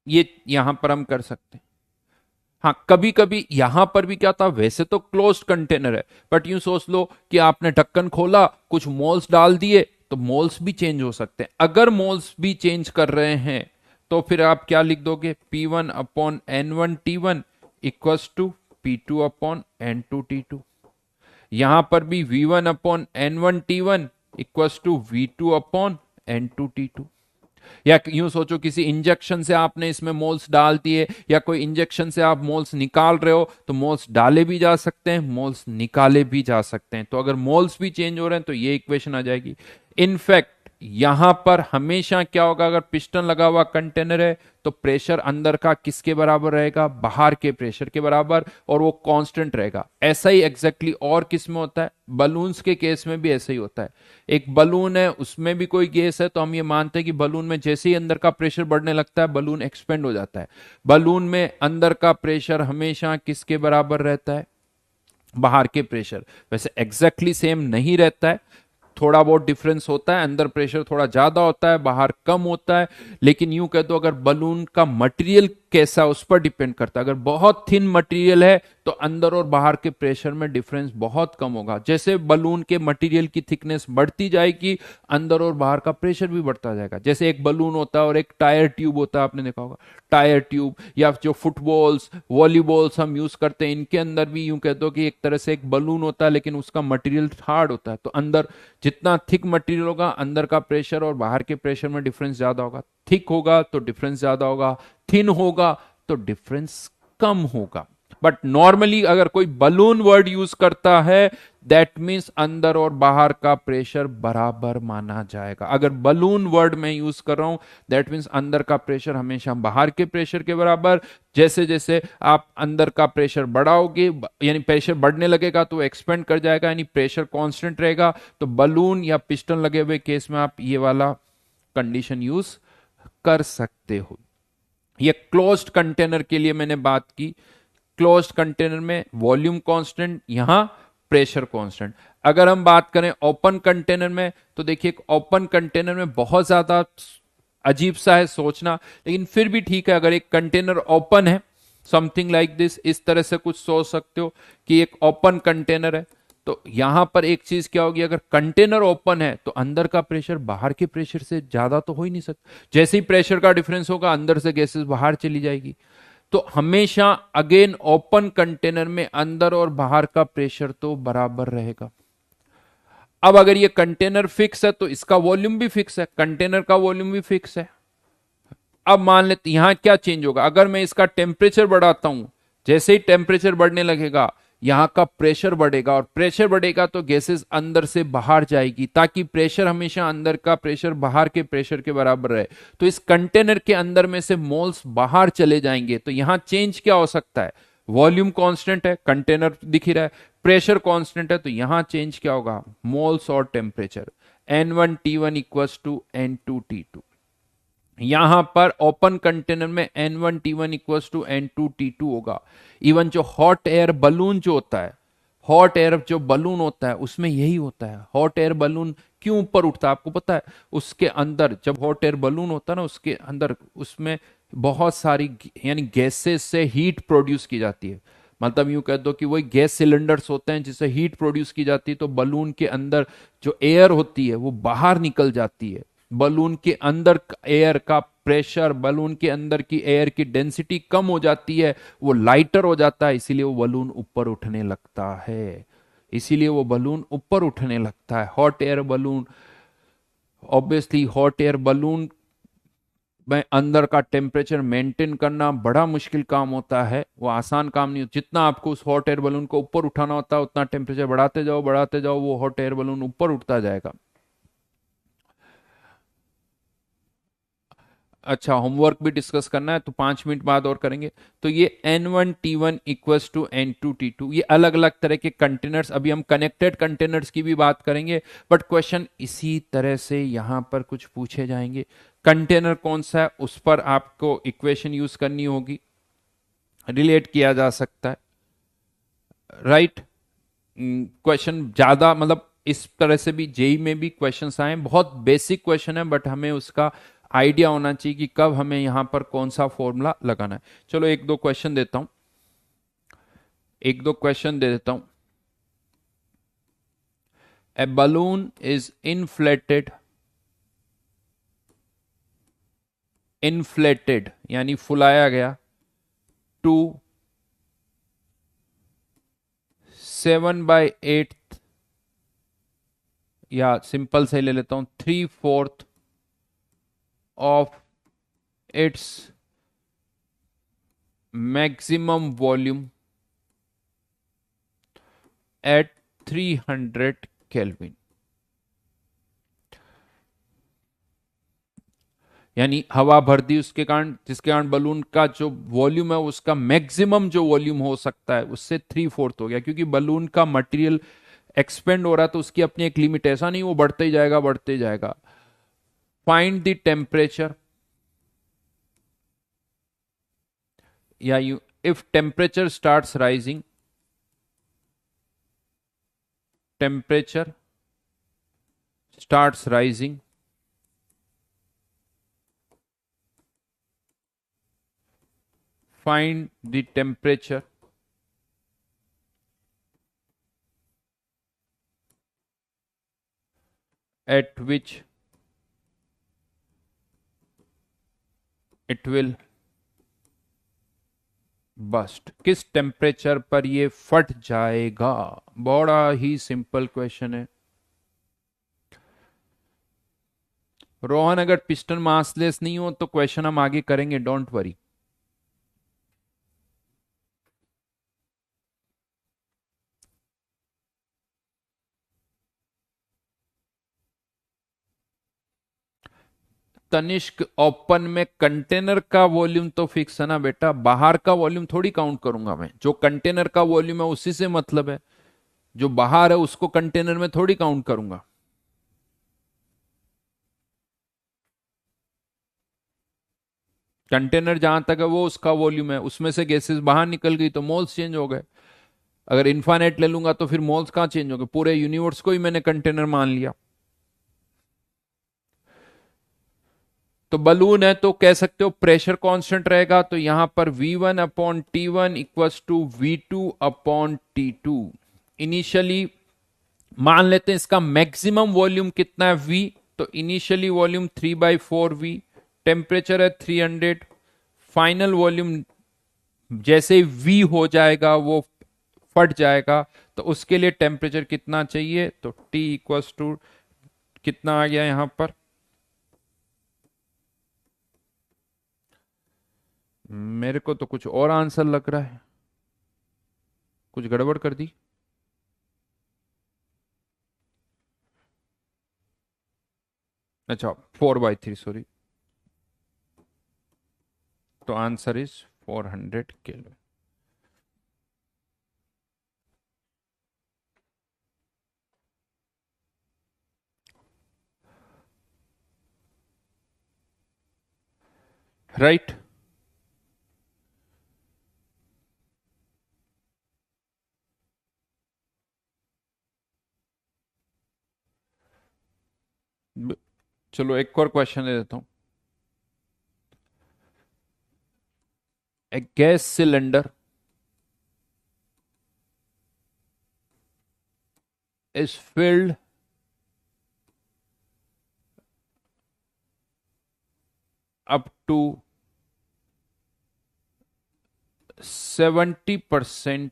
ये यहां पर हम कर सकते हैं। हाँ, कभी कभी यहां पर भी क्या था, वैसे तो क्लोज्ड कंटेनर है बट यूं सोच लो कि आपने ढक्कन खोला, कुछ मोल्स डाल दिए, तो मोल्स भी चेंज हो सकते हैं। अगर मोल्स भी चेंज कर रहे हैं तो फिर आप क्या लिख दोगे, P1 upon N1 T1 equals to P2 upon N2 T2। यहां पर भी V1 upon N1 T1 equals to V2 upon N2 T2। या यूं सोचो किसी इंजेक्शन से आपने इसमें मोल्स डाल दिए, या कोई इंजेक्शन से आप मोल्स निकाल रहे हो, तो मोल्स डाले भी जा सकते हैं, मोल्स निकाले भी जा सकते हैं। तो अगर मोल्स भी चेंज हो रहे हैं तो ये इक्वेशन आ जाएगी। इनफैक्ट यहां पर हमेशा क्या होगा, अगर पिस्टन लगा हुआ कंटेनर है तो प्रेशर अंदर का किसके बराबर रहेगा, बाहर के प्रेशर के बराबर, और वो कांस्टेंट रहेगा। ऐसा ही एग्जैक्टली और किस में होता है, बलून्स के केस में भी ऐसा ही होता है। एक बलून है, उसमें भी कोई गैस है, तो हम ये मानते हैं कि बलून में जैसे ही अंदर का प्रेशर बढ़ने लगता है बलून एक्सपेंड हो जाता है। बलून में अंदर का प्रेशर हमेशा किसके बराबर रहता है, बाहर के प्रेशर। वैसे एग्जैक्टली सेम नहीं रहता है, थोड़ा बहुत डिफरेंस होता है, अंदर प्रेशर थोड़ा ज्यादा होता है, बाहर कम होता है। लेकिन यूं कह दो, अगर बलून का मटेरियल कैसा उस पर डिपेंड करता है। अगर बहुत थिन मटेरियल है तो अंदर और बाहर के प्रेशर में डिफरेंस बहुत कम होगा। जैसे बलून के मटेरियल की थिकनेस बढ़ती जाएगी, अंदर और बाहर का प्रेशर भी बढ़ता जाएगा। जैसे एक बलून होता है और एक टायर ट्यूब होता है, आपने देखा होगा टायर ट्यूब, या जो फुटबॉल्स वॉलीबॉल्स हम यूज करते हैं, इनके अंदर भी यूं कह दो कि एक तरह से एक बलून होता है लेकिन उसका मटेरियल हार्ड होता है। तो अंदर जितना थिक मटेरियल होगा, अंदर का प्रेशर और बाहर के प्रेशर में डिफरेंस ज्यादा होगा। थिक होगा तो डिफरेंस ज्यादा होगा, थिन होगा तो डिफरेंस कम होगा। बट नॉर्मली अगर कोई बलून वर्ड यूज करता है दैट मीन्स अंदर और बाहर का प्रेशर बराबर माना जाएगा। अगर बलून वर्ड में यूज कर रहा हूं, दैट मीन्स अंदर का प्रेशर हमेशा बाहर के प्रेशर के बराबर। जैसे जैसे आप अंदर का प्रेशर बढ़ाओगे, यानी प्रेशर बढ़ने लगेगा तो एक्सपेंड कर जाएगा, यानी प्रेशर कांस्टेंट रहेगा। तो बलून या पिस्टन लगे हुए केस में आप ये वाला कंडीशन यूज कर सकते हो। ये क्लोज्ड कंटेनर के लिए मैंने बात की। क्लोज्ड कंटेनर में वॉल्यूम कांस्टेंट, यहां प्रेशर कांस्टेंट। अगर हम बात करें ओपन कंटेनर में, तो देखिए ओपन कंटेनर में बहुत ज्यादा अजीब सा है सोचना, लेकिन फिर भी ठीक है। अगर एक कंटेनर ओपन है, समथिंग लाइक दिस, इस तरह से कुछ सोच सकते हो कि एक ओपन कंटेनर है, तो यहां पर एक चीज क्या होगी, अगर कंटेनर ओपन है तो अंदर का प्रेशर बाहर के प्रेशर से ज्यादा तो हो ही नहीं सकता। जैसे ही प्रेशर का डिफरेंस होगा, अंदर से गैसेस बाहर चली जाएगी। तो हमेशा अगेन ओपन कंटेनर में अंदर और बाहर का प्रेशर तो बराबर रहेगा। अब अगर ये कंटेनर फिक्स है तो इसका वॉल्यूम भी फिक्स है, कंटेनर का वॉल्यूम भी फिक्स है। अब मान लेते यहां क्या चेंज होगा, अगर मैं इसका टेम्परेचर बढ़ाता हूं, जैसे ही टेम्परेचर बढ़ने लगेगा यहां का प्रेशर बढ़ेगा, और प्रेशर बढ़ेगा तो गैसेस अंदर से बाहर जाएगी, ताकि प्रेशर हमेशा अंदर का प्रेशर बाहर के प्रेशर के बराबर रहे। तो इस कंटेनर के अंदर में से मोल्स बाहर चले जाएंगे। तो यहां चेंज क्या हो सकता है, वॉल्यूम कांस्टेंट है, कंटेनर दिख ही रहा है, प्रेशर कांस्टेंट है, तो यहां चेंज क्या होगा, मोल्स और temperature. N1T1 equals to N2T2। यहां पर ओपन कंटेनर में N1T1 इक्वल्स टू N2T2 होगा। इवन जो हॉट एयर बलून जो होता है, हॉट एयर जो बलून होता है उसमें यही होता है। हॉट एयर बलून क्यों ऊपर उठता है आपको पता है? उसके अंदर जब हॉट एयर बलून होता है ना, उसके अंदर उसमें बहुत सारी यानी गैसेस से हीट प्रोड्यूस की जाती है। मतलब यूं कह दो कि वही गैस सिलेंडर्स होते हैं जिससे हीट प्रोड्यूस की जाती है। तो बलून के अंदर जो एयर होती है वो बाहर निकल जाती है। बलून के अंदर एयर का प्रेशर, बलून के अंदर की एयर की डेंसिटी कम हो जाती है, वो लाइटर हो जाता है, इसीलिए वो बलून ऊपर उठने लगता है। इसीलिए वो बलून ऊपर उठने लगता है, hot air balloon. Obviously hot air balloon में अंदर का टेम्परेचर मेंटेन करना बड़ा मुश्किल काम होता है, वो आसान काम नहीं होता। जितना आपको उस हॉट एयर बलून को ऊपर उठाना होता है, उतना टेम्परेचर बढ़ाते जाओ, वो हॉट एयर बलून ऊपर उठता जाएगा। अच्छा, होमवर्क भी डिस्कस करना है तो 5 मिनट बाद और करेंगे। तो ये N1T1 इक्वल्स टू N2T2, ये अलग अलग तरह के कंटेनर्स, अभी हम कनेक्टेड कंटेनर्स की भी बात करेंगे, बट क्वेश्चन इसी तरह से यहां पर कुछ पूछे जाएंगे। कंटेनर कौन सा है उस पर आपको इक्वेशन यूज करनी होगी, रिलेट किया जा सकता है, राइट। क्वेश्चन ज्यादा मतलब इस तरह से भी जेई में भी क्वेश्चंस आए, बहुत बेसिक क्वेश्चन है, बट हमें उसका आइडिया होना चाहिए कि कब हमें यहां पर कौन सा फॉर्मूला लगाना है। चलो एक दो क्वेश्चन देता हूं, एक दो क्वेश्चन दे देता हूं। ए बलून इज इनफ्लेटेड, इनफ्लेटेड यानी फुलाया गया, टू 7/8, या सिंपल से ले लेता हूं 3/4 of its maximum volume at 300 kelvin. यानी हवा भर दी उसके कारण, जिसके कारण बलून का जो वॉल्यूम है उसका मैक्सिमम जो वॉल्यूम हो सकता है उससे 3/4 हो गया, क्योंकि बलून का मटेरियल एक्सपेंड हो रहा है तो उसकी अपनी एक लिमिट है, ऐसा नहीं वो बढ़ते ही जाएगा बढ़ते ही जाएगा। फाइंड द टेम्परेचर, या you if temperature starts rising, temperature starts rising find the temperature at which it will burst। किस टेम्परेचर पर ये फट जाएगा? बड़ा ही सिंपल क्वेश्चन है। रोहन, अगर पिस्टन मासलेस नहीं हो तो क्वेश्चन हम आगे करेंगे, डोंट वरी। तनिष्क, ओपन में कंटेनर का वॉल्यूम तो फिक्स है ना बेटा, बाहर का वॉल्यूम थोड़ी काउंट करूंगा मैं। जो कंटेनर का वॉल्यूम है उसी से मतलब है, जो बाहर है उसको कंटेनर में थोड़ी काउंट करूंगा। कंटेनर जहां तक है वो उसका वॉल्यूम है, उसमें से गैसेस बाहर निकल गई तो मोल्स चेंज हो गए। अगर इन्फानेट ले लूंगा तो फिर मोल्स कहाँ चेंज हो गए, पूरे यूनिवर्स को ही मैंने कंटेनर मान लिया। तो बलून है तो कह सकते हो प्रेशर कांस्टेंट रहेगा, तो यहां पर V1/T1 equals to V2/T2। Initially मान लेते हैं इसका मैक्सिमम वॉल्यूम कितना है V, तो इनिशियली वॉल्यूम 3/4V, टेम्परेचर है 300, फाइनल वॉल्यूम जैसे ही V हो जाएगा वो फट जाएगा, तो उसके लिए टेम्परेचर कितना चाहिए, तो T इक्वल्स टू कितना आ गया यहां पर। मेरे को तो कुछ और आंसर लग रहा है, कुछ गड़बड़ कर दी। अच्छा 4/3, सॉरी। तो आंसर इज 400 केल्विन। राइट। चलो एक और क्वेश्चन दे देता हूं। A gas cylinder is filled up to 70%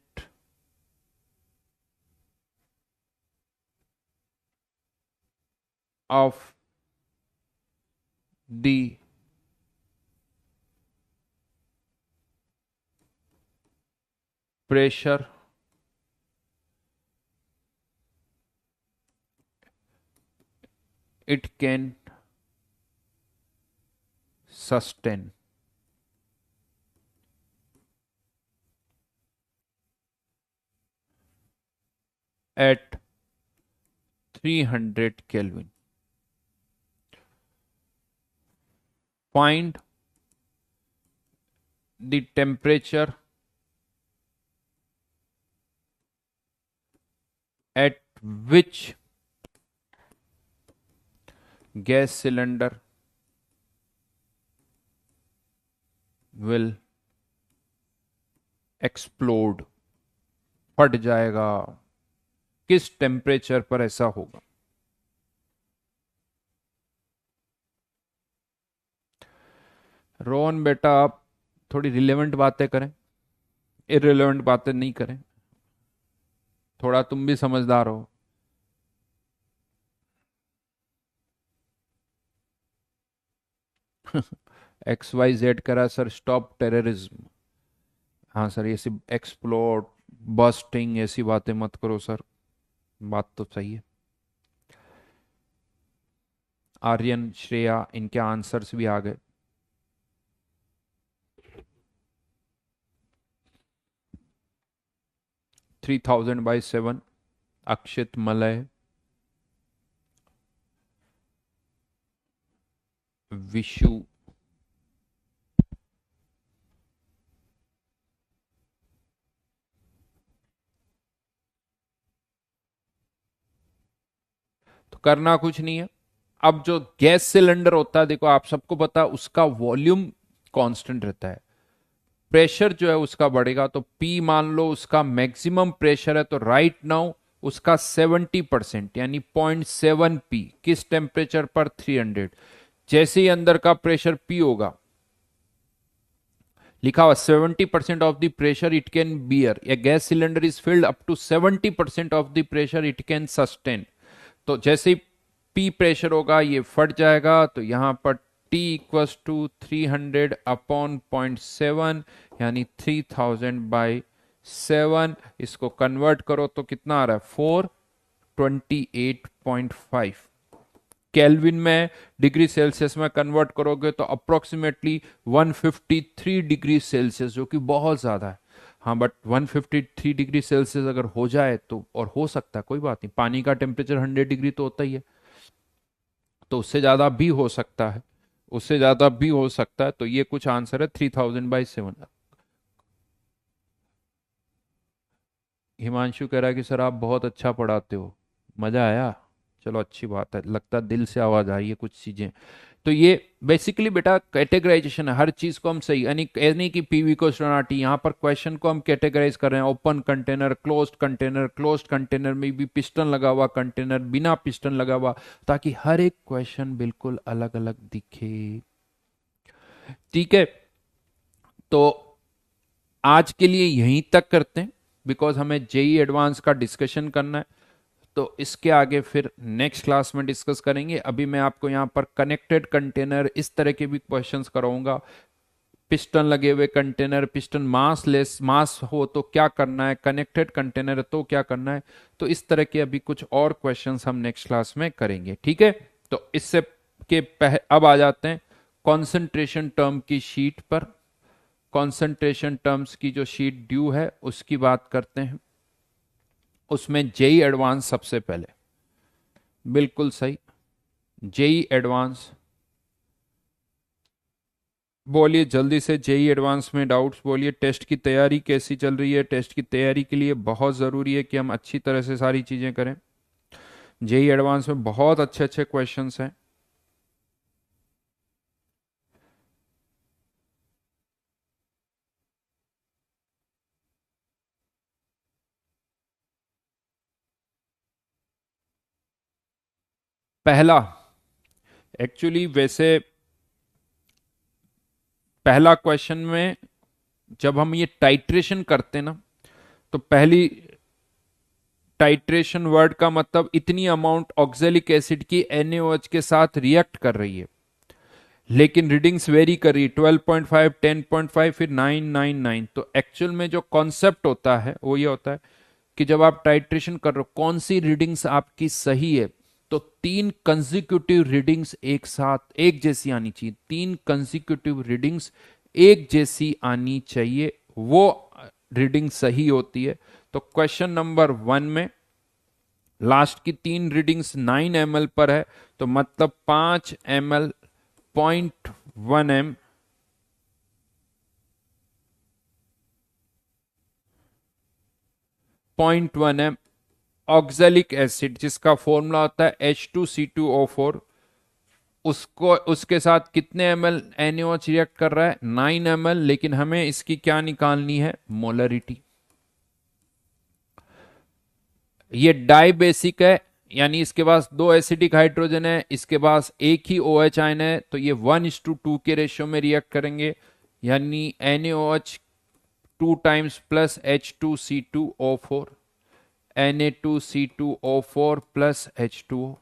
of the pressure it can sustain at 300 Kelvin. Find the temperature at which gas cylinder will explode, फट जाएगा, किस टेम्परेचर पर ऐसा होगा। रोहन बेटा आप थोड़ी रिलेवेंट बातें करें, इररिलेवेंट बातें नहीं करें, थोड़ा तुम भी समझदार हो। XYZ करा सर स्टॉप टेररिज्म। हाँ सर, ये सब एक्सप्लोड बस्टिंग ऐसी बातें मत करो सर, बात तो सही है। आर्यन, श्रेया, इनके आंसर्स भी आ गए। 3000/7, अक्षित, मलय, विशु, तो करना कुछ नहीं है। अब जो गैस सिलेंडर होता है, देखो आप सबको पता है उसका वॉल्यूम कांस्टेंट रहता है, प्रेशर जो है उसका बढ़ेगा, तो P मान लो उसका मैक्सिमम प्रेशर है, तो राइट नाउ उसका 70% यानी 0.7 P किस टेम्परेचर पर, 300। जैसे ही अंदर का प्रेशर P होगा, लिखा हुआ 70% of the pressure it can bear, a gas cylinder is filled up to 70% of the pressure it can sustain. तो जैसे ही P प्रेशर होगा ये फट जाएगा, तो यहां पर T इक्वल्स टू 300/0.7 यानी 3000/7। इसको कन्वर्ट करो तो कितना आ रहा है, 428.5। केल्विन में डिग्री सेल्सियस में कन्वर्ट करोगे तो अप्रोक्सीमेटली 153 डिग्री सेल्सियस, जो कि बहुत ज़्यादा है। हाँ, बट 153 डिग्री सेल्सियस अगर हो जाए तो, और हो सकता है, कोई बात नहीं, पानी का टेम्परेचर 100 डिग्री तो होता ही है, तो उससे ज़्यादा भी हो सकता है, उससे ज़्यादा भी हो सकता है। तो ये कुछ आंसर है 3000/7। हिमांशु कह रहा है कि सर आप बहुत अच्छा पढ़ाते हो, मज़ा आया। चलो अच्छी बात है, लगता है दिल से आवाज़ आई है कुछ चीज़ें। तो ये बेसिकली बेटा कैटेगराइजेशन है, हर चीज़ को हम सही, यानी नहीं कि पीवी को शरणार्थी, यहाँ पर क्वेश्चन को हम कैटेगराइज कर रहे हैं, ओपन कंटेनर, क्लोज्ड कंटेनर में भी पिस्टन लगा हुआ, कंटेनर बिना पिस्टन लगा हुआ, ताकि हर एक क्वेश्चन बिल्कुल अलग अलग दिखे। ठीक है, तो आज के लिए यहीं तक करते हैं, बिकॉज हमें जेई एडवांस का डिस्कशन करना है, तो इसके आगे फिर नेक्स्ट क्लास में डिस्कस करेंगे। अभी मैं आपको यहाँ पर कनेक्टेड कंटेनर इस तरह के भी क्वेश्चंस कराऊंगा, पिस्टन लगे हुए कंटेनर, पिस्टन मास लेस, मास हो तो क्या करना है, कनेक्टेड कंटेनर तो क्या करना है। तो इस तरह के अभी कुछ और क्वेश्चंस हम नेक्स्ट क्लास में करेंगे, ठीक है। तो इससे अब आ जाते हैं कंसंट्रेशन टर्म की शीट पर। कंसंट्रेशन टर्म्स की जो शीट ड्यू है उसकी बात करते हैं। उसमें जेई एडवांस सबसे पहले, बिल्कुल सही, जेई एडवांस। बोलिए जल्दी से, जेई एडवांस में डाउट्स बोलिए। टेस्ट की तैयारी कैसी चल रही है? टेस्ट की तैयारी के लिए बहुत ज़रूरी है कि हम अच्छी तरह से सारी चीज़ें करें। जेई एडवांस में बहुत अच्छे अच्छे क्वेश्चंस हैं। पहला, एक्चुअली वैसे पहला क्वेश्चन में जब हम ये टाइट्रेशन करते हैं ना, तो पहली टाइट्रेशन वर्ड का मतलब इतनी अमाउंट ऑक्जेलिक एसिड की NaOH के साथ रिएक्ट कर रही है, लेकिन रीडिंग्स वेरी कर रही है, 12.5, 10.5, फिर 999। तो एक्चुअल में जो कॉन्सेप्ट होता है वो ये होता है कि जब आप टाइट्रेशन कर रहे हो, कौन सी रीडिंग्स आपकी सही है, तो 3 कंजिक्यूटिव रीडिंग्स एक साथ एक जैसी आनी चाहिए, 3 कंजिक्यूटिव रीडिंग्स एक जैसी आनी चाहिए, वो रीडिंग सही होती है। तो क्वेश्चन नंबर 1 में लास्ट की 3 रीडिंग्स 9 ml पर है, तो मतलब 5 ml, 0.1 m, 0.1 m oxalic acid, जिसका फॉर्मूला होता है H2C2O4, उसको उसके साथ कितने ml NaOH रिएक्ट कर रहा है? 9 ml। लेकिन हमें इसकी क्या निकालनी है? मोलरिटी। ये डाई बेसिक है, यानी इसके पास 2 एसिडिक हाइड्रोजन है, इसके पास एक ही OH आयन है, तो ये 1:2 के रेशियो में रिएक्ट करेंगे, यानी NaOH 2 times plus H2C2O4, Na2C2O4 plus H2O।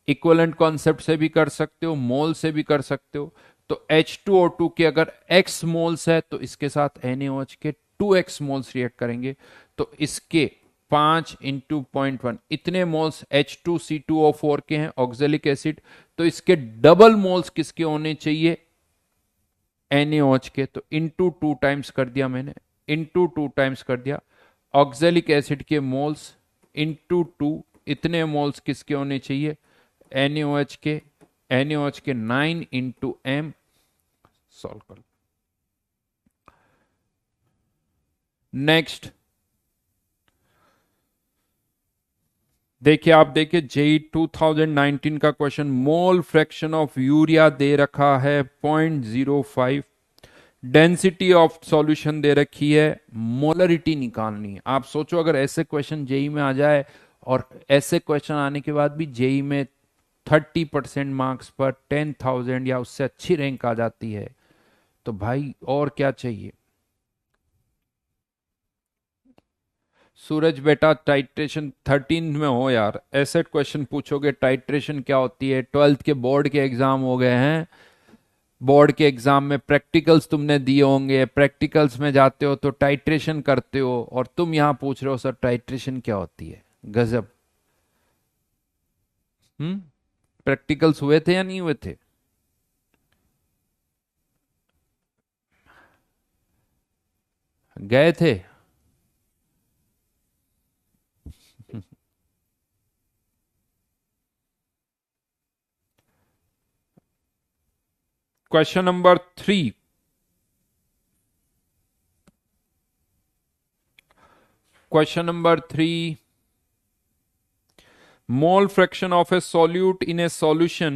Equivalent concept से भी कर सकते हो, मोल से भी कर सकते हो। तो H2O2 के अगर x मोल्स है तो इसके साथ NaOH के 2x मोल्स रिएक्ट करेंगे, तो इसके 5 × 0.1 इतने मोल्स H2C2O4 के हैं ऑक्जेलिक एसिड, तो इसके डबल मोल्स किसके होने चाहिए? NaOH के। तो इंटू 2 टाइम्स कर दिया मैंने, इंटू 2 टाइम्स कर दिया, ऑक्जेलिक एसिड के मोल्स इंटू 2, इतने मोल्स किसके होने चाहिए? NaOH के। NaOH के 9 × m, सॉल्व कर। नेक्स्ट देखिए, आप देखिए जेई 2019 का question, mole fraction of urea दे रखा है 0.05, डेंसिटी ऑफ सॉल्यूशन दे रखी है, मोलरिटी निकालनी है। आप सोचो अगर ऐसे क्वेश्चन जेई में आ जाए, और ऐसे क्वेश्चन आने के बाद भी जेई में 30% मार्क्स पर 10,000 या उससे अच्छी रैंक आ जाती है, तो भाई और क्या चाहिए। सूरज बेटा टाइट्रेशन 13 में हो यार, ऐसे क्वेश्चन पूछोगे टाइट्रेशन क्या होती है? 12th के बोर्ड के एग्जाम हो गए हैं, बोर्ड के एग्जाम में प्रैक्टिकल्स तुमने दिए होंगे, प्रैक्टिकल्स में जाते हो तो टाइट्रेशन करते हो, और तुम यहां पूछ रहे हो सर टाइट्रेशन क्या होती है? गजब। हम्म। प्रैक्टिकल्स हुए थे या नहीं हुए थे? गए थे? Question number 3। Question number 3, mole fraction of a solute in a solution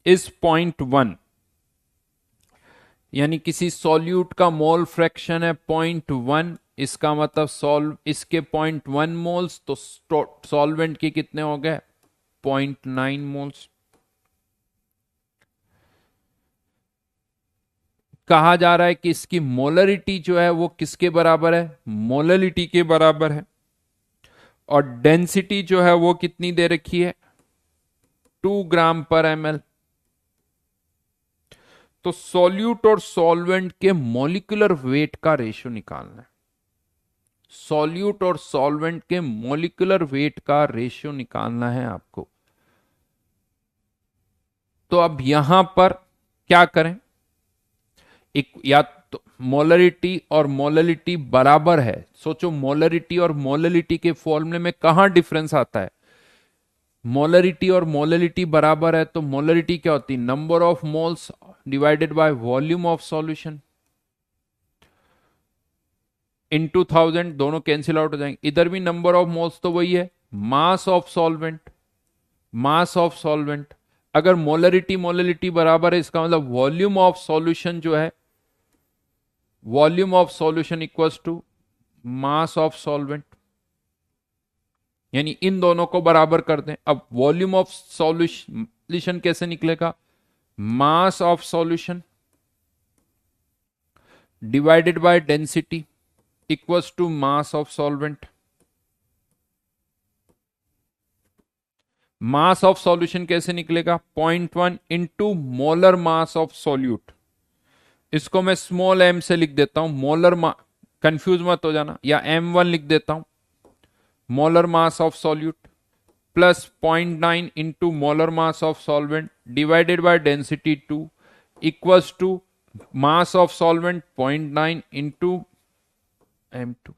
is 0.1। यानी किसी सॉल्यूट का मोल फ्रैक्शन है 0.1, इसका मतलब सॉल्व इसके 0.1 मोल्स, तो सॉल्वेंट के कितने हो गए? 0.9 मोल्स। कहा जा रहा है कि इसकी मोलरिटी जो है वो किसके बराबर है? मोलरिटी के बराबर है। और डेंसिटी जो है वो कितनी दे रखी है? 2 ग्राम पर ml। तो सॉल्यूट और सॉल्वेंट के मॉलिक्यूलर वेट का रेशियो निकालना है। सॉल्यूट और सॉल्वेंट के मॉलिक्यूलर वेट का रेशियो निकालना है आपको। तो अब यहां पर क्या करें? एक या तो मोलरिटी और मोलरिटी बराबर है। सोचो मोलरिटी और मोलरिटी के फॉर्मूले में कहां डिफरेंस आता है? मोलरिटी और मोलरिटी बराबर है तो मोलरिटी क्या होती है? Number of moles divided by volume of solution into 1000, दोनों कैंसिल आउट हो जाएंगे। इधर भी नंबर ऑफ मोल्स तो वही है, mass of solvent, mass of solvent. अगर मोलरिटी मोलरिटी बराबर है इसका मतलब वॉल्यूम ऑफ सॉल्यूशन जो है, volume of solution equals to mass of solvent. यानी इन दोनों को बराबर कर दें। अब वॉल्यूम ऑफ सॉल्यूशन कैसे निकलेगा? Mass of solution divided by density equals to mass of solvent. Mass of solution कैसे निकलेगा? 0.1 into molar mass of solute. इसको मैं स्मॉल m से लिख देता हूं, मोलर कंफ्यूज मत हो जाना, या m1 लिख देता हूं। Molar mass of solute plus 0.9 into molar mass of solvent divided by density 2 equals to mass of solvent 0.9 into m2।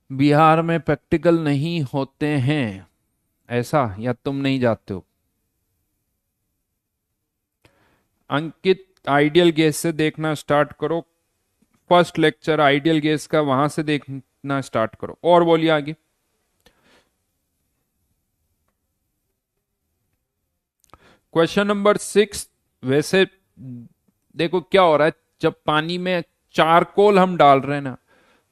Bihar में प्रैक्टिकल नहीं होते हैं ऐसा, या तुम नहीं जाते हो? अंकित, आइडियल गैस से देखना स्टार्ट करो। फर्स्ट लेक्चर आइडियल गैस का, वहां से देखना स्टार्ट करो। और बोलिए आगे। Question number 6। वैसे देखो क्या हो रहा है, जब पानी में चारकोल हम डाल रहे हैं ना,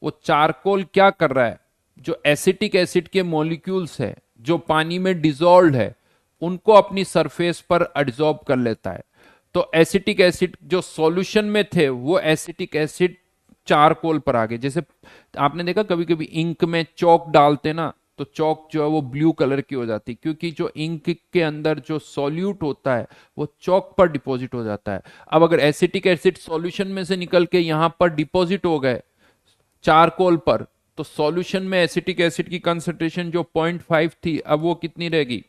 वो चारकोल क्या कर रहा है? जो एसिटिक एसिड के मॉलिक्यूल्स है जो पानी में डिजोल्व है, उनको अपनी सरफेस पर एब्जॉर्ब कर लेता है। तो एसिटिक एसिड जो सॉल्यूशन में थे वो एसिटिक एसिड चारकोल पर आ गए। जैसे आपने देखा कभी कभी इंक में चौक डालते ना, तो चौक जो है वो ब्लू कलर की हो जाती है, क्योंकि जो इंक के अंदर जो सॉल्यूट होता है वो चौक पर डिपॉजिट हो जाता है। अब अगर एसिटिक एसिड सॉल्यूशन में से निकल के यहां पर डिपॉजिट हो गए चारकोल पर, तो सॉल्यूशन में एसिटिक एसिड की कंसंट्रेशन जो 0.5 थी, अब वो कितनी रहेगी?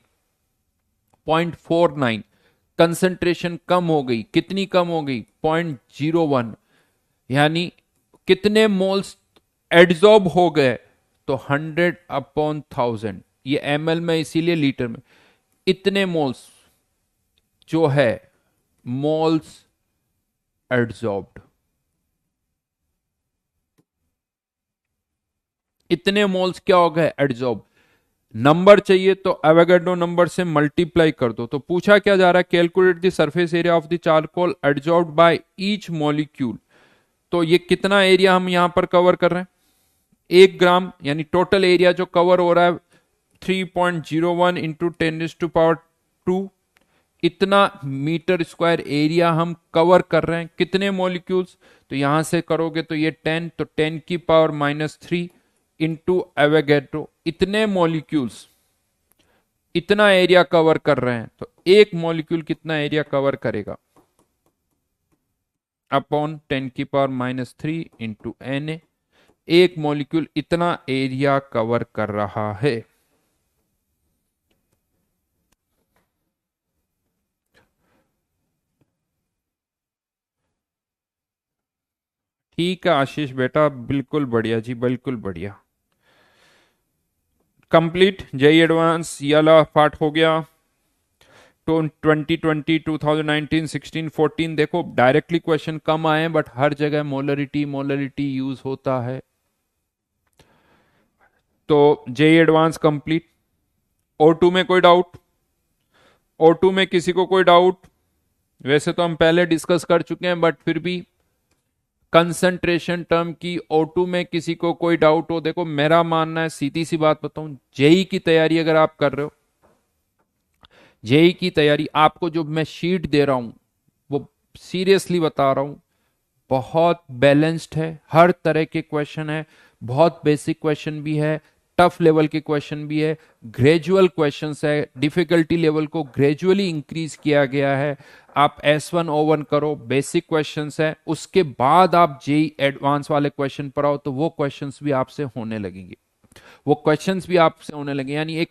0.49। कंसंट्रेशन कम हो गई। कितनी कम हो गई? 0.01। यानी कितने मोल्स एड्सॉर्ब हो गए? तो 100/1000। ये ml में, इसीलिए लीटर में। इतने मोल्स जो है, मोल्स एड्सॉर्ब्ड, इतने मोल्स क्या हो गए? एड्सॉर्ब। नंबर चाहिए तो एवोगाड्रो नंबर से मल्टीप्लाई कर दो। तो पूछा क्या जा रहा है? Calculate the surface area of the charcoal adsorbed by each molecule. तो ये कितना एरिया हम यहां पर कवर कर रहे हैं? 1 ग्राम, यानी टोटल एरिया जो कवर हो रहा है 3.01 इंटू 10⁻²। इतना मीटर स्क्वायर एरिया हम कवर कर रहे हैं। कितने मॉलिक्यूल्स? तो यहां से करोगे तो ये 10, तो 10⁻³ इंटू एवोगाड्रो। इतने मॉलिक्यूल्स इतना एरिया कवर कर रहे हैं, तो एक मॉलिक्यूल कितना एरिया कवर करेगा? Upon 10⁻³ into Na। एक मॉलिक्यूल इतना एरिया कवर कर रहा है। ठीक है आशीष बेटा, बिल्कुल बढ़िया जी, बिल्कुल बढ़िया। कंप्लीट जेई एडवांस ये वाला पार्ट हो गया। 2020, 2019, 16, 14 देखो डायरेक्टली क्वेश्चन कम आए बट हर जगह मोलरिटी मोलरिटी यूज होता है। तो जेई एडवांस कंप्लीट। O2 में कोई डाउट? O2 में किसी को कोई डाउट? वैसे तो हम पहले डिस्कस कर चुके हैं बट फिर भी कंसंट्रेशन टर्म की O2 में किसी को कोई डाउट हो? देखो मेरा मानना है, सीधी सी बात बताऊं, जेई की तैयारी अगर आप कर रहे हो, जेई की तैयारी, आपको जो मैं शीट दे रहा हूं वो सीरियसली बता रहा हूं, बहुत बैलेंस्ड है, हर तरह के क्वेश्चन है, बहुत बेसिक क्वेश्चन भी है, टफ लेवल के क्वेश्चन भी है, ग्रेजुअल क्वेश्चंस है, डिफिकल्टी लेवल को ग्रेजुअली इंक्रीज किया गया है। आप S1O1 करो, बेसिक क्वेश्चंस है, उसके बाद आप जेई एडवांस वाले क्वेश्चन पर आओ तो वो क्वेश्चंस भी आपसे होने लगेंगे, वो क्वेश्चंस भी आपसे होने लगे। यानी एक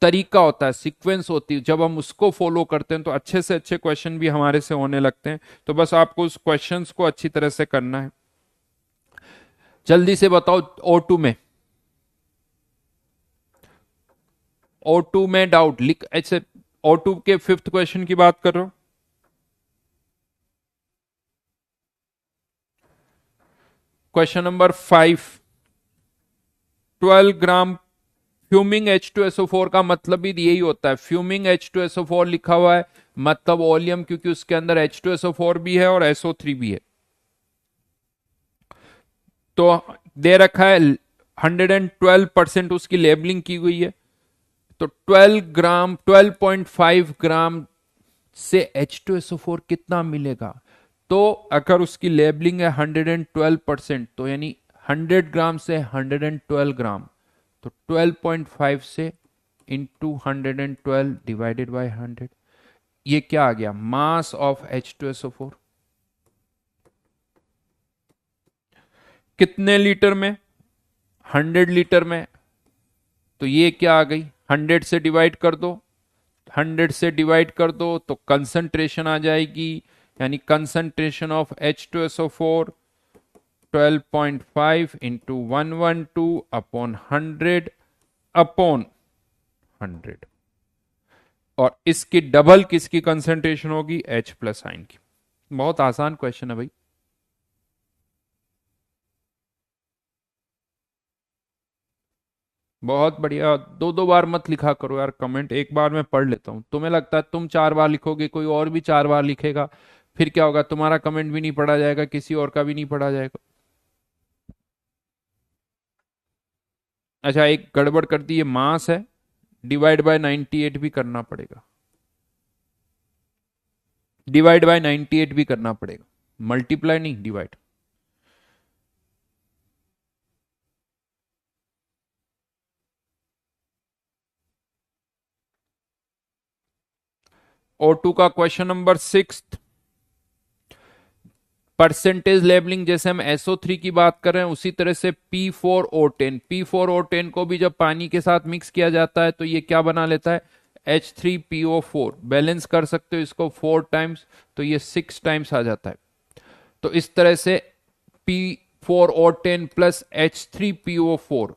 तरीका होता है, सीक्वेंस होती है, जब हम उसको फॉलो करते हैं तो अच्छे से अच्छे क्वेश्चन भी हमारे से होने लगते हैं। तो बस आपको उस क्वेश्चंस को अच्छी तरह से करना है। जल्दी से बताओ O2 में, O2 में डाउट लिख ऐसे। O2 के 5th क्वेश्चन की बात कर रहे हो। क्वेश्चन नंबर 5, 12 ग्राम फ्यूमिंग H2SO4 का मतलब भी यही होता है। फ्यूमिंग H2SO4 लिखा हुआ है मतलब ओलियम, क्योंकि उसके अंदर H2SO4 भी है और SO3 भी है। तो दे रखा है 112% उसकी लेबलिंग की हुई है। तो 12 ग्राम, 12.5 ग्राम से H2SO4 कितना मिलेगा? तो अगर उसकी लेबलिंग है 112%, तो यानी 100 ग्राम से 112 ग्राम, तो 12.5 से इंटू 112 डिवाइडेड बाय 100, ये क्या आ गया? मास ऑफ H2SO4 कितने लीटर में? 100 लीटर में। तो ये क्या आ गई? 100 से डिवाइड कर दो, 100 से डिवाइड कर दो तो कंसंट्रेशन आ जाएगी, यानी concentration of H2SO4 12.5 into 112 upon 100 upon 100। और इसकी डबल किसकी कंसंट्रेशन होगी? H+ आयन की। बहुत आसान क्वेश्चन है भाई। बहुत बढ़िया। दो दो बार मत लिखा करो यार कमेंट, एक बार मैं पढ़ लेता हूं। तुम्हें लगता है तुम 4 बार लिखोगे, कोई और भी 4 बार लिखेगा, फिर क्या होगा? तुम्हारा कमेंट भी नहीं पढ़ा जाएगा, किसी और का भी नहीं पढ़ा जाएगा। अच्छा एक गड़बड़ कर दी, ये मास है, डिवाइड बाय 98 भी करना पड़ेगा, डिवाइड बाय 98 भी करना पड़ेगा, मल्टीप्लाई नहीं, डिवाइड। O2 का क्वेश्चन नंबर 6, परसेंटेज लेबलिंग, जैसे हम SO3 की बात कर रहे हैं उसी तरह से P4O10, P4O10 को भी जब पानी के साथ मिक्स किया जाता है तो ये क्या बना लेता है? H3PO4। बैलेंस कर सकते हो इसको 4 टाइम्स, तो ये 6 टाइम्स आ जाता है। तो इस तरह से P4O10 प्लस H3PO4,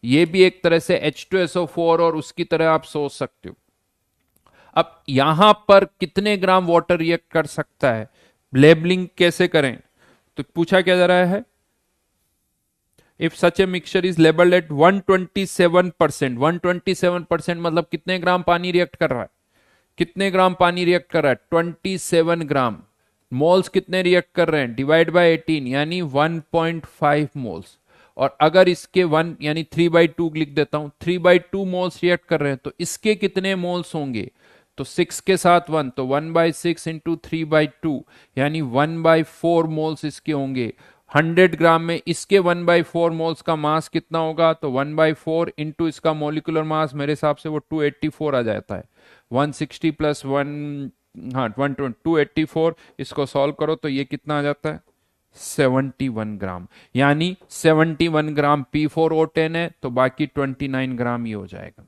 ये भी एक तरह से H2SO4 और उसकी तरह आप सोच सकते हो। अब यहां पर कितने ग्राम वाटर रिएक्ट कर सकता है? लेबलिंग कैसे करें? तो पूछा क्या जा रहा है, if such a mixture is labelled at 127%, 127% मतलब कितने ग्राम पानी रिएक्ट कर रहा है? कितने ग्राम पानी रिएक्ट कर रहा है? 27 ग्राम। मोल्स कितने रिएक्ट कर रहे हैं? डिवाइड बाय 18 यानी 1.5 मोल्स। और अगर इसके 1 यानी 3/2 लिख देता हूं, 3/2 मोल्स रिएक्ट कर रहे हैं तो इसके कितने मोल्स होंगे? तो 6 के साथ 1, तो 1/6 इंटू 3/2 यानी 1/4 मोल्स इसके होंगे। 100 ग्राम में इसके 1/4 मोल्स का मास कितना होगा, तो 1/4 इंटू इसका मोलिकुलर मास, मेरे हिसाब से वो 284 आ जाता है। 160 प्लस 1, हाँ 284, इसको सॉल्व करो तो ये कितना आ जाता है, 71 ग्राम। यानी 71 ग्राम P4O10 है, तो बाकी 29 ग्राम ये हो जाएगा।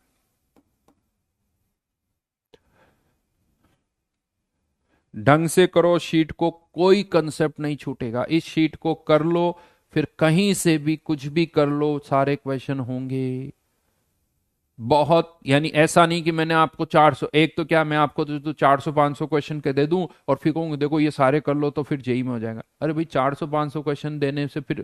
ढंग से करो शीट को, कोई कंसेप्ट नहीं छूटेगा, इस शीट को कर लो, फिर कहीं से भी कुछ भी कर लो, सारे क्वेश्चन होंगे। बहुत, यानी ऐसा नहीं कि मैंने आपको 400, एक तो क्या मैं आपको तो 400-500 क्वेश्चन के दे दूं और फिर कहूंगा देखो ये सारे कर लो तो फिर जेई में हो जाएगा। अरे भाई 400-500 क्वेश्चन देने से फिर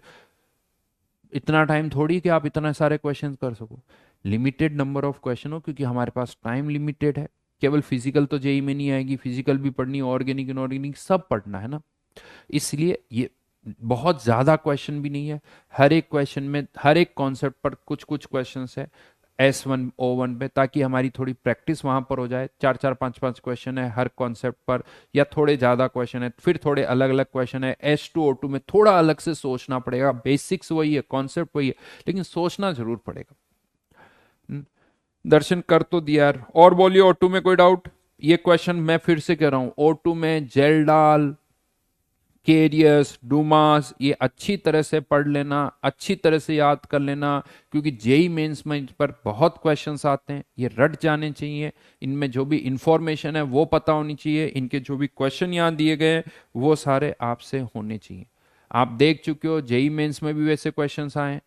इतना टाइम थोड़ी कि आप इतना सारे क्वेश्चन कर सको। लिमिटेड नंबर ऑफ क्वेश्चन हो, क्योंकि हमारे पास टाइम लिमिटेड है। केवल फिजिकल तो जेई में नहीं आएगी, फिजिकल भी पढ़नी, ऑर्गेनिक इनऑर्गेनिक सब पढ़ना है ना। इसलिए ये बहुत ज्यादा क्वेश्चन भी नहीं है। हर एक क्वेश्चन में, हर एक कॉन्सेप्ट पर कुछ कुछ क्वेश्चन है S1 O1 पे, ताकि हमारी थोड़ी प्रैक्टिस वहां पर हो जाए। 4-4 5-5 क्वेश्चन है हर कॉन्सेप्ट पर, या थोड़े ज्यादा क्वेश्चन है, फिर थोड़े अलग अलग क्वेश्चन है। S2 O2 में थोड़ा अलग से सोचना पड़ेगा, बेसिक्स वही है, कॉन्सेप्ट वही है, लेकिन सोचना जरूर पड़ेगा। दर्शन कर तो दिया यार। और बोलिए O2 में कोई डाउट? ये क्वेश्चन मैं फिर से कह रहा हूं, O2 में जेल्डाल, केरियस, डूमास, ये अच्छी तरह से पढ़ लेना, अच्छी तरह से याद कर लेना, क्योंकि जेई मेंस में इन पर बहुत क्वेश्चंस आते हैं, ये रट जाने चाहिए। इनमें जो भी इंफॉर्मेशन है वो पता होनी चाहिए, इनके जो भी क्वेश्चन यहाँ दिए गए हैं वो सारे आपसे होने चाहिए। आप देख चुके हो जेई मेंस में भी वैसे क्वेश्चंस आए हैं।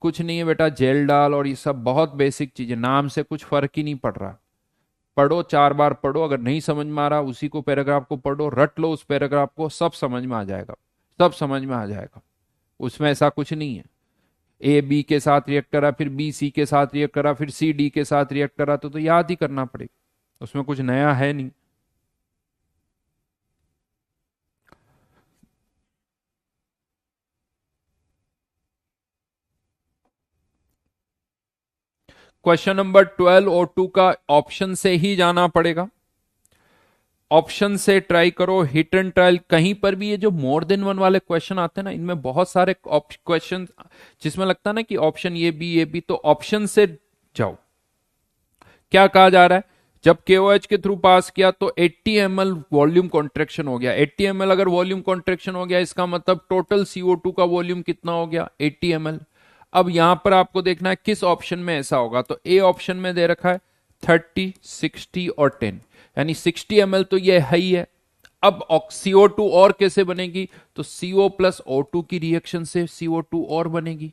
कुछ नहीं है बेटा, जेल डाल और ये सब बहुत बेसिक चीजें, नाम से कुछ फर्क ही नहीं पड़ रहा। पढ़ो, 4 बार पढ़ो, अगर नहीं समझ में आ रहा उसी को पैराग्राफ को पढ़ो, रट लो उस पैराग्राफ को, सब समझ में आ जाएगा। सब समझ में आ जाएगा, उसमें ऐसा कुछ नहीं है। ए बी के साथ रिएक्ट करा, फिर बी सी के साथ रिएक्ट करा, फिर सी डी के साथ रिएक्ट करा, तो याद ही करना पड़ेगा, उसमें कुछ नया है नहीं। क्वेश्चन नंबर 12 O2 का ऑप्शन से ही जाना पड़ेगा। ऑप्शन से ट्राई करो, हिट एंड ट्रायल कहीं पर भी। ये जो मोर देन वन वाले क्वेश्चन आते हैं ना, इनमें बहुत सारे क्वेश्चन जिसमें लगता है ना कि ऑप्शन ये भी, तो ऑप्शन से जाओ। क्या कहा जा रहा है, जब केओएच के थ्रू पास किया तो 80 ml वॉल्यूम कॉन्ट्रेक्शन हो गया। 80 ml अगर वॉल्यूम कॉन्ट्रेक्शन हो गया, इसका मतलब टोटल CO2 का वॉल्यूम कितना हो गया, 80 ml। अब यहां पर आपको देखना है किस ऑप्शन में ऐसा होगा, तो ए ऑप्शन में दे रखा है 30, 60 और 10, यानी 60 ml तो ये है ही है। अब CO2 और कैसे बनेगी, तो CO प्लस O2 की रिएक्शन से CO2 और बनेगी।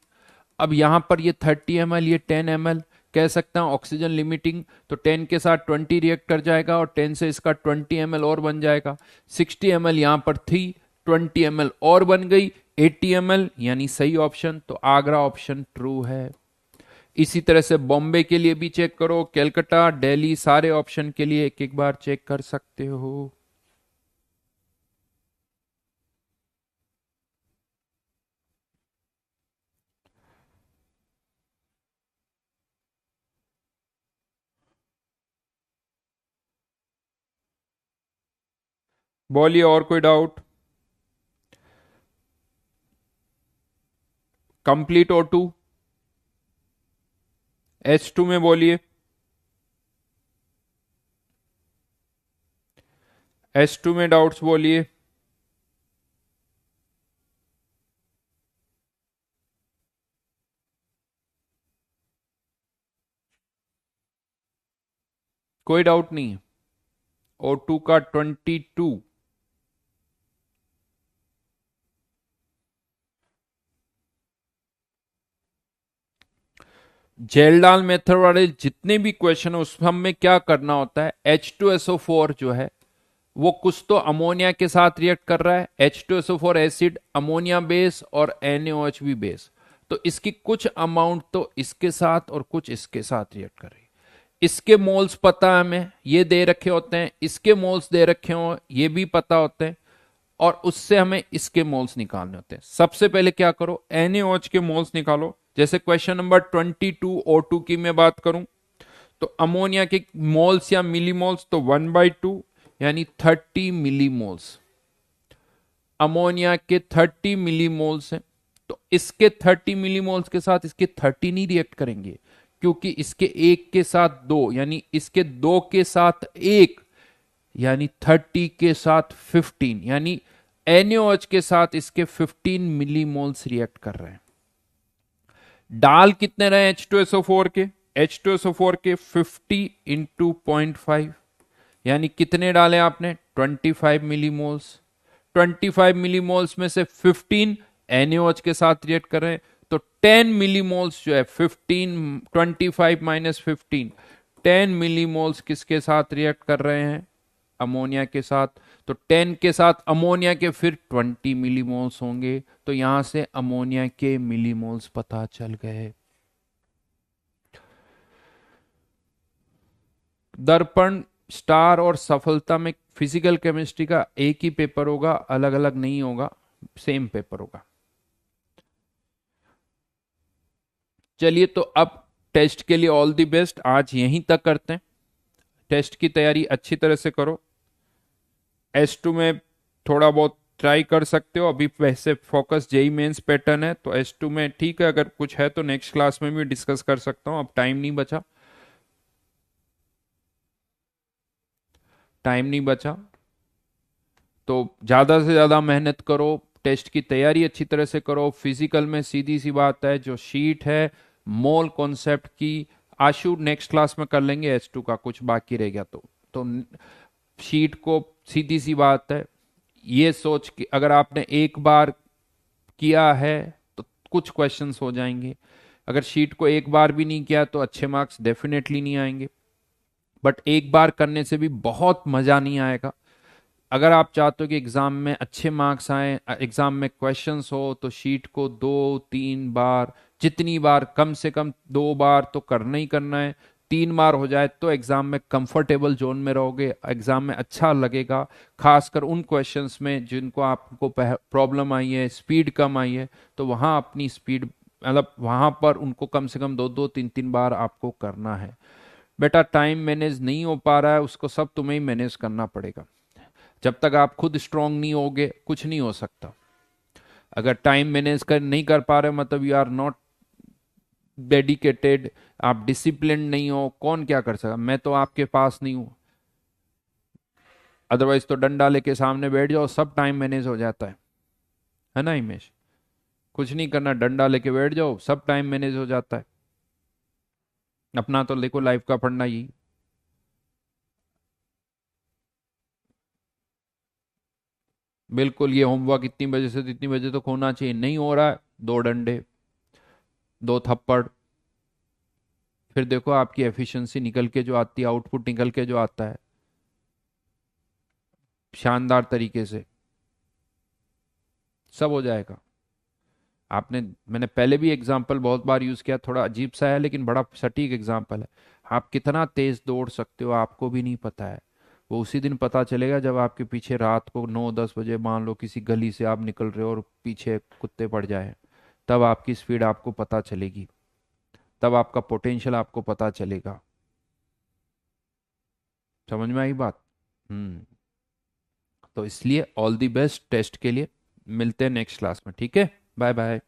अब यहां पर ये 30 ml, ये 10 ml, कह सकता हूं ऑक्सीजन लिमिटिंग, तो 10 के साथ 20 रिएक्ट कर जाएगा और 10 से इसका 20 ml और बन जाएगा। 60 ml यहां पर थी, 20 ml और बन गई, 80 ml, यानी सही ऑप्शन, तो आगरा ऑप्शन ट्रू है। इसी तरह से बॉम्बे के लिए भी चेक करो, कैलकाटा, दिल्ली, सारे ऑप्शन के लिए एक एक बार चेक कर सकते हो। बोलिए और कोई डाउट? कंप्लीट O2, H2 में बोलिए, H2 में डाउट्स बोलिए। कोई डाउट नहीं है। O2 का 22। जेलडाल मेथड वाले जितने भी क्वेश्चन है उस सब में क्या करना होता है, H2SO4 जो है वो कुछ तो अमोनिया के साथ रिएक्ट कर रहा है, H2SO4 एसिड अमोनिया बेस और NaOH भी बेस, तो इसकी कुछ अमाउंट तो इसके साथ और कुछ इसके साथ रिएक्ट कर रही है। इसके मोल्स पता है हमें, ये दे रखे होते हैं, इसके मोल्स दे रखे हो ये भी पता होते हैं, और उससे हमें इसके मोल्स निकालने होते हैं। सबसे पहले क्या करो, NaOH के मोल्स निकालो। जैसे क्वेश्चन नंबर 22 O2 की मैं बात करूं, तो अमोनिया के मोल्स या मिलीमोल्स, तो 1/2 यानी 30 मिलीमोल्स। अमोनिया के 30 मिलीमोल्स हैं, तो इसके 30 मिलीमोल्स के साथ इसके 30 नहीं रिएक्ट करेंगे, क्योंकि इसके एक के साथ दो, यानी इसके दो के साथ एक, यानी 30 के साथ 15, यानी NaOH के साथ इसके 15 मिलीमोल्स रिएक्ट कर रहे हैं। डाल कितने रहे H2SO4 के? H2SO4 के 50 इंटू 0.5, यानी कितने डाले आपने? 25 मिलीमोल्स। 25 मिलीमोल्स में से 15 NaOH के साथ रिएक्ट कर रहे हैं, तो 10 मिलीमोल्स जो है 15, 25 माइनस 15, 10 मिलीमोल्स किसके साथ रिएक्ट कर रहे हैं? अमोनिया के साथ। तो 10 के साथ अमोनिया के फिर 20 मिलीमोल्स होंगे, तो यहां से अमोनिया के मिलीमोल्स पता चल गए। दर्पण, स्टार और सफलता में फिजिकल केमिस्ट्री का एक ही पेपर होगा, अलग अलग नहीं होगा, सेम पेपर होगा। चलिए, तो अब टेस्ट के लिए ऑल द बेस्ट, आज यहीं तक करते हैं। टेस्ट की तैयारी अच्छी तरह से करो। S2 में थोड़ा बहुत ट्राई कर सकते हो, अभी वैसे फोकस जेई मेंस पैटर्न है, तो S2 में ठीक है, अगर कुछ है तो नेक्स्ट क्लास में भी डिस्कस कर सकता हूँ, अब टाइम नहीं बचा, टाइम नहीं बचा। तो ज़्यादा से ज़्यादा मेहनत करो, टेस्ट की तैयारी अच्छी तरह से करो। फिजिकल में सीधी सी बात है, जो शीट है मोल कॉन्सेप्ट की, आशु नेक्स्ट क्लास में कर लेंगे, S2 का कुछ बाकी रह गया तो शीट को सीधी सी बात है, ये सोच के अगर आपने एक बार किया है तो कुछ क्वेश्चंस हो जाएंगे, अगर शीट को एक बार भी नहीं किया तो अच्छे मार्क्स डेफिनेटली नहीं आएंगे। बट एक बार करने से भी बहुत मजा नहीं आएगा। अगर आप चाहते हो कि एग्जाम में अच्छे मार्क्स आए, एग्जाम में क्वेश्चंस हो, तो शीट को 2-3 बार, जितनी बार, कम से कम 2 बार तो करना ही करना है। 3 बार हो जाए तो एग्जाम में कंफर्टेबल जोन में रहोगे, एग्जाम में अच्छा लगेगा। खासकर उन क्वेश्चंस में जिनको आपको प्रॉब्लम आई है, स्पीड कम आई है, तो वहाँ अपनी स्पीड, मतलब वहाँ पर उनको कम से कम 2-2, 3-3 बार आपको करना है। बेटा टाइम मैनेज नहीं हो पा रहा है, उसको सब तुम्हें ही मैनेज करना पड़ेगा। जब तक आप खुद स्ट्रांग नहीं होगे कुछ नहीं हो सकता। अगर टाइम मैनेज कर नहीं कर पा रहे, मतलब यू आर नॉट डेडिकेटेड, आप डिसिप्लिन नहीं हो, कौन क्या कर सकता? मैं तो आपके पास नहीं हूं, अदरवाइज तो डंडा लेके सामने बैठ जाओ, सब टाइम मैनेज हो जाता है ना हिमेश? कुछ नहीं करना, डंडा लेके बैठ जाओ, सब टाइम मैनेज हो जाता है। अपना तो देखो लाइफ का पढ़ना ही। बिल्कुल, ये होमवर्क इतनी बजे से इतनी बजे तक होना चाहिए, नहीं हो रहा है, 2 डंडे, 2 थप्पड़, फिर देखो आपकी एफिशिएंसी निकल के जो आती है, आउटपुट निकल के जो आता है शानदार तरीके से, सब हो जाएगा। आपने, मैंने पहले भी एग्जाम्पल बहुत बार यूज किया, थोड़ा अजीब सा है लेकिन बड़ा सटीक एग्जाम्पल है। आप कितना तेज दौड़ सकते हो आपको भी नहीं पता है, वो उसी दिन पता चलेगा जब आपके पीछे रात को 9-10 बजे मान लो किसी गली से आप निकल रहे हो और पीछे कुत्ते पड़ जाए, तब आपकी स्पीड आपको पता चलेगी, तब आपका पोटेंशियल आपको पता चलेगा। समझ में आई बात? हम्म। तो इसलिए ऑल द बेस्ट टेस्ट के लिए, मिलते हैं नेक्स्ट क्लास में, ठीक है? Bye bye.